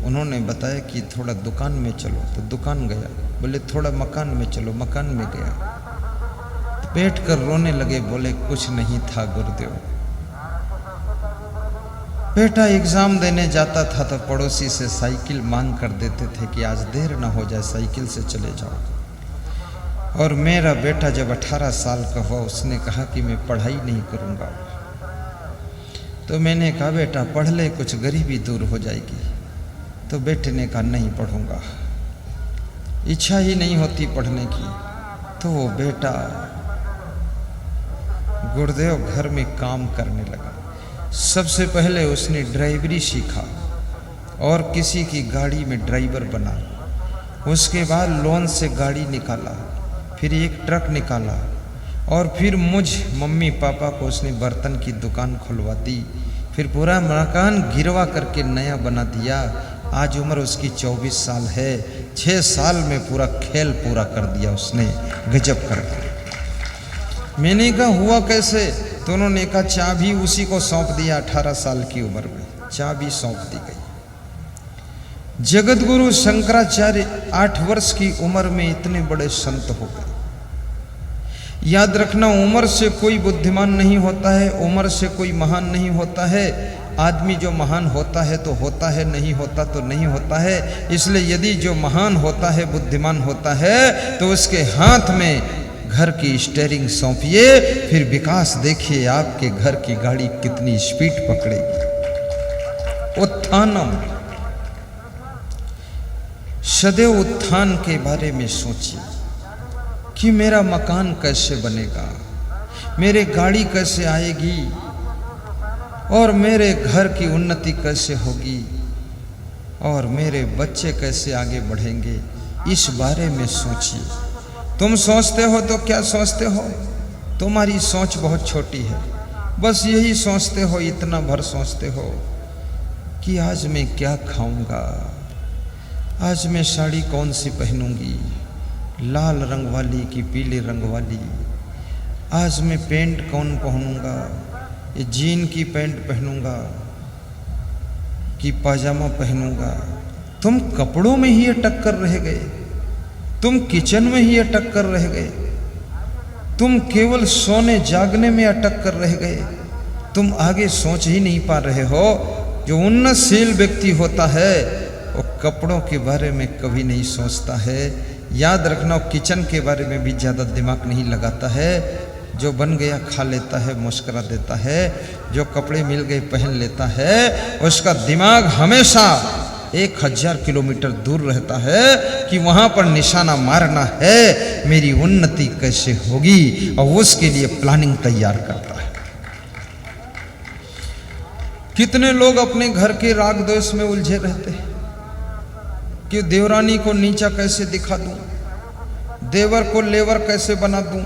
उन्होंने बताया कि थोड़ा दुकान में चलो, तो दुकान गया। बोले थोड़ा मकान में चलो, मकान में गया तो बैठ कर रोने लगे। बोले कुछ नहीं था गुरुदेव। बेटा एग्जाम देने जाता था तो पड़ोसी से साइकिल मांग कर देते थे कि आज देर ना हो जाए, साइकिल से चले जाओ। और मेरा बेटा जब 18 साल का हुआ, उसने कहा कि मैं पढ़ाई नहीं करूंगा। तो मैंने कहा बेटा पढ़ ले, कुछ गरीबी दूर हो जाएगी। तो बेटे ने कहा नहीं पढ़ूंगा, इच्छा ही नहीं होती पढ़ने की। तो वो बेटा गुरुदेव घर में काम करने लगा। सबसे पहले उसने ड्राइवरी सीखा और किसी की गाड़ी में ड्राइवर बना। उसके बाद लोन से गाड़ी निकाला, फिर एक ट्रक निकाला और फिर मुझ मम्मी पापा को उसने बर्तन की दुकान खुलवा दी। फिर पूरा मकान गिरवा करके नया बना दिया। आज उम्र उसकी 24 साल है। 6 साल में पूरा खेल पूरा कर दिया उसने, गजब कर दिया। मैंने कहा हुआ कैसे? तो उन्होंने कहा चाबी उसी को सौंप दिया। 18 साल की उम्र में चाबी सौंप दी गई। जगत गुरु शंकराचार्य 8 वर्ष की उम्र में इतने बड़े संत हो गए। याद रखना, उम्र से कोई बुद्धिमान नहीं होता है, उम्र से कोई महान नहीं होता है। आदमी जो महान होता है तो होता है, नहीं होता तो नहीं होता है। इसलिए यदि जो महान होता है, बुद्धिमान होता है, तो उसके हाथ में घर की स्टीयरिंग सौंपिए, फिर विकास देखिए आपके घर की गाड़ी कितनी स्पीड पकड़ेगी। उत्थानम, सदैव उत्थान के बारे में सोचिए कि मेरा मकान कैसे बनेगा, मेरे गाड़ी कैसे आएगी और मेरे घर की उन्नति कैसे होगी और मेरे बच्चे कैसे आगे बढ़ेंगे। इस बारे में सोचिए। तुम सोचते हो तो क्या सोचते हो? तुम्हारी सोच बहुत छोटी है। बस यही सोचते हो, इतना भर सोचते हो कि आज मैं क्या खाऊंगा, आज मैं साड़ी कौन सी पहनूंगी, लाल रंग वाली कि पीले रंग वाली, आज मैं पैंट कौन पहनूंगा, ये जीन की पैंट पहनूंगा कि पाजामा पहनूंगा। तुम कपड़ों में ही अटक कर रह गए, तुम किचन में ही अटक कर रह गए, तुम केवल सोने जागने में अटक कर रह गए। तुम आगे सोच ही नहीं पा रहे हो। जो उन्नतशील व्यक्ति होता है वो कपड़ों के बारे में कभी नहीं सोचता है। याद रखना, किचन के बारे में भी ज़्यादा दिमाग नहीं लगाता है। जो बन गया खा लेता है, मुस्कुरा देता है। जो कपड़े मिल गए पहन लेता है। उसका दिमाग हमेशा 1000 किलोमीटर दूर रहता है कि वहां पर निशाना मारना है, मेरी उन्नति कैसे होगी, और उसके लिए प्लानिंग तैयार करता है। कितने लोग अपने घर के राग द्वेष में उलझे रहते हैं कि देवरानी को नीचा कैसे दिखा दूं, देवर को लेवर कैसे बना दूं,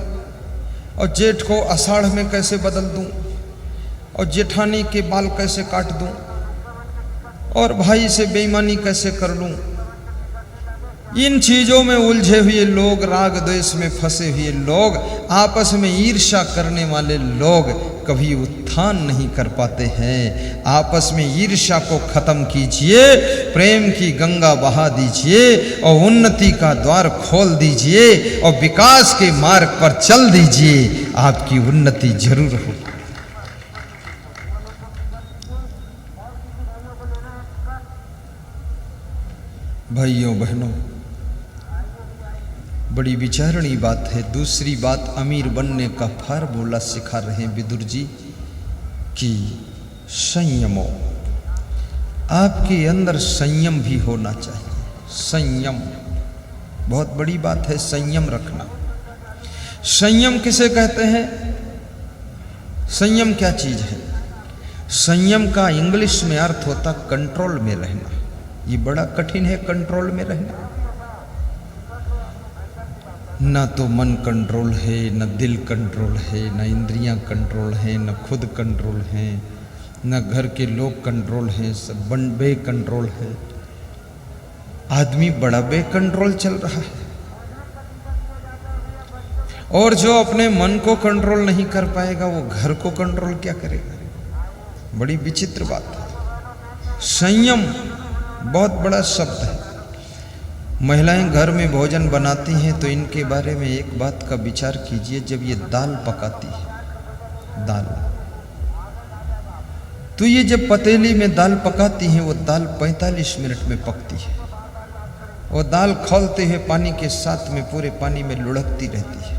और जेठ को आषाढ़ में कैसे बदल दूं, और जेठानी के बाल कैसे काट दूं, और भाई से बेईमानी कैसे कर लूं। इन चीजों में उलझे हुए लोग, राग द्वेष में फंसे हुए लोग, आपस में ईर्ष्या करने वाले लोग कभी उत्थान नहीं कर पाते हैं। आपस में ईर्ष्या को खत्म कीजिए, प्रेम की गंगा बहा दीजिए और उन्नति का द्वार खोल दीजिए और विकास के मार्ग पर चल दीजिए, आपकी उन्नति जरूर होगी। भाइयों बहनों, बड़ी विचारणी बात है। दूसरी बात, अमीर बनने का फार्मूला सिखा रहे हैं विदुर जी कि संयमो, आपके अंदर संयम भी होना चाहिए। संयम बहुत बड़ी बात है, संयम रखना। संयम किसे कहते हैं? संयम क्या चीज है? संयम का इंग्लिश में अर्थ होता कंट्रोल में रहना। ये बड़ा कठिन है कंट्रोल में रहना। ना तो मन कंट्रोल है, न दिल कंट्रोल है, न इंद्रियां कंट्रोल है, न खुद कंट्रोल है, न घर के लोग कंट्रोल हैं, सब बे कंट्रोल है। आदमी बड़ा बे कंट्रोल चल रहा है। और जो अपने मन को कंट्रोल नहीं कर पाएगा वो घर को कंट्रोल क्या करेगा? बड़ी विचित्र बात है। संयम बहुत बड़ा शब्द है। महिलाएं घर में भोजन बनाती हैं तो इनके बारे में एक बात का विचार कीजिए। जब ये दाल पकाती है, दाल, तो ये जब पतीली में दाल पकाती हैं, वो दाल 45 मिनट में पकती है। वो दाल खौलते हुए पानी के साथ में पूरे पानी में लुढ़कती रहती है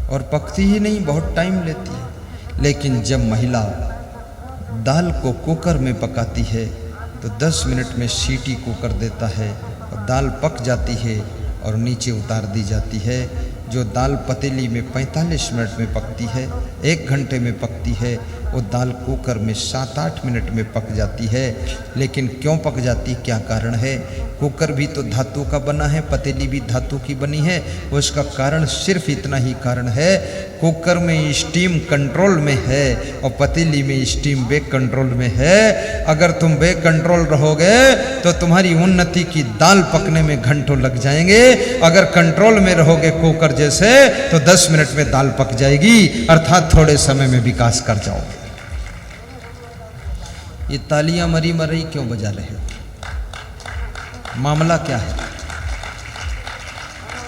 और पकती ही नहीं, बहुत टाइम लेती है। लेकिन जब महिला दाल को कुकर में पकाती है तो 10 मिनट में सीटी कुकर देता है और दाल पक जाती है और नीचे उतार दी जाती है। जो दाल पतीली में 45 मिनट में पकती है, 1 घंटे में पकती है, वो दाल कुकर में 7-8 मिनट में पक जाती है। लेकिन क्यों पक जाती, क्या कारण है? कुकर भी तो धातु का बना है, पतीली भी धातु की बनी है। वो इसका कारण सिर्फ इतना ही कारण है, कुकर में स्टीम कंट्रोल में है और पतीली में स्टीम बे कंट्रोल में है। अगर तुम बे कंट्रोल रहोगे तो तुम्हारी उन्नति की दाल पकने में घंटों लग जाएंगे। अगर कंट्रोल में रहोगे कुकर जैसे तो 10 मिनट में दाल पक जाएगी, अर्थात थोड़े समय में विकास कर जाओगे। ये तालियां मरी मरी क्यों बजा रहे हो? मामला क्या है?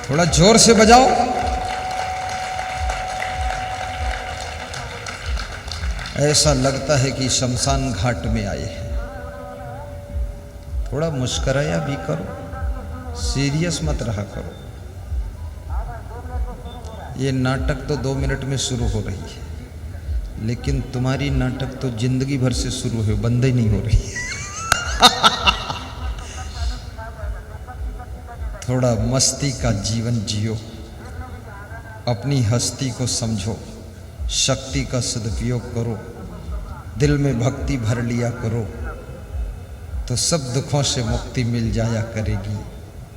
थोड़ा जोर से बजाओ। ऐसा लगता है कि शमशान घाट में आए हैं। थोड़ा मुस्कुराया भी करो, सीरियस मत रहा करो। ये नाटक तो 2 मिनट में शुरू हो रही है, लेकिन तुम्हारी नाटक तो जिंदगी भर से शुरू है, बंद ही नहीं हो रही। थोड़ा मस्ती का जीवन जियो, अपनी हस्ती को समझो, शक्ति का सदुपयोग करो, दिल में भक्ति भर लिया करो, तो सब दुखों से मुक्ति मिल जाया करेगी।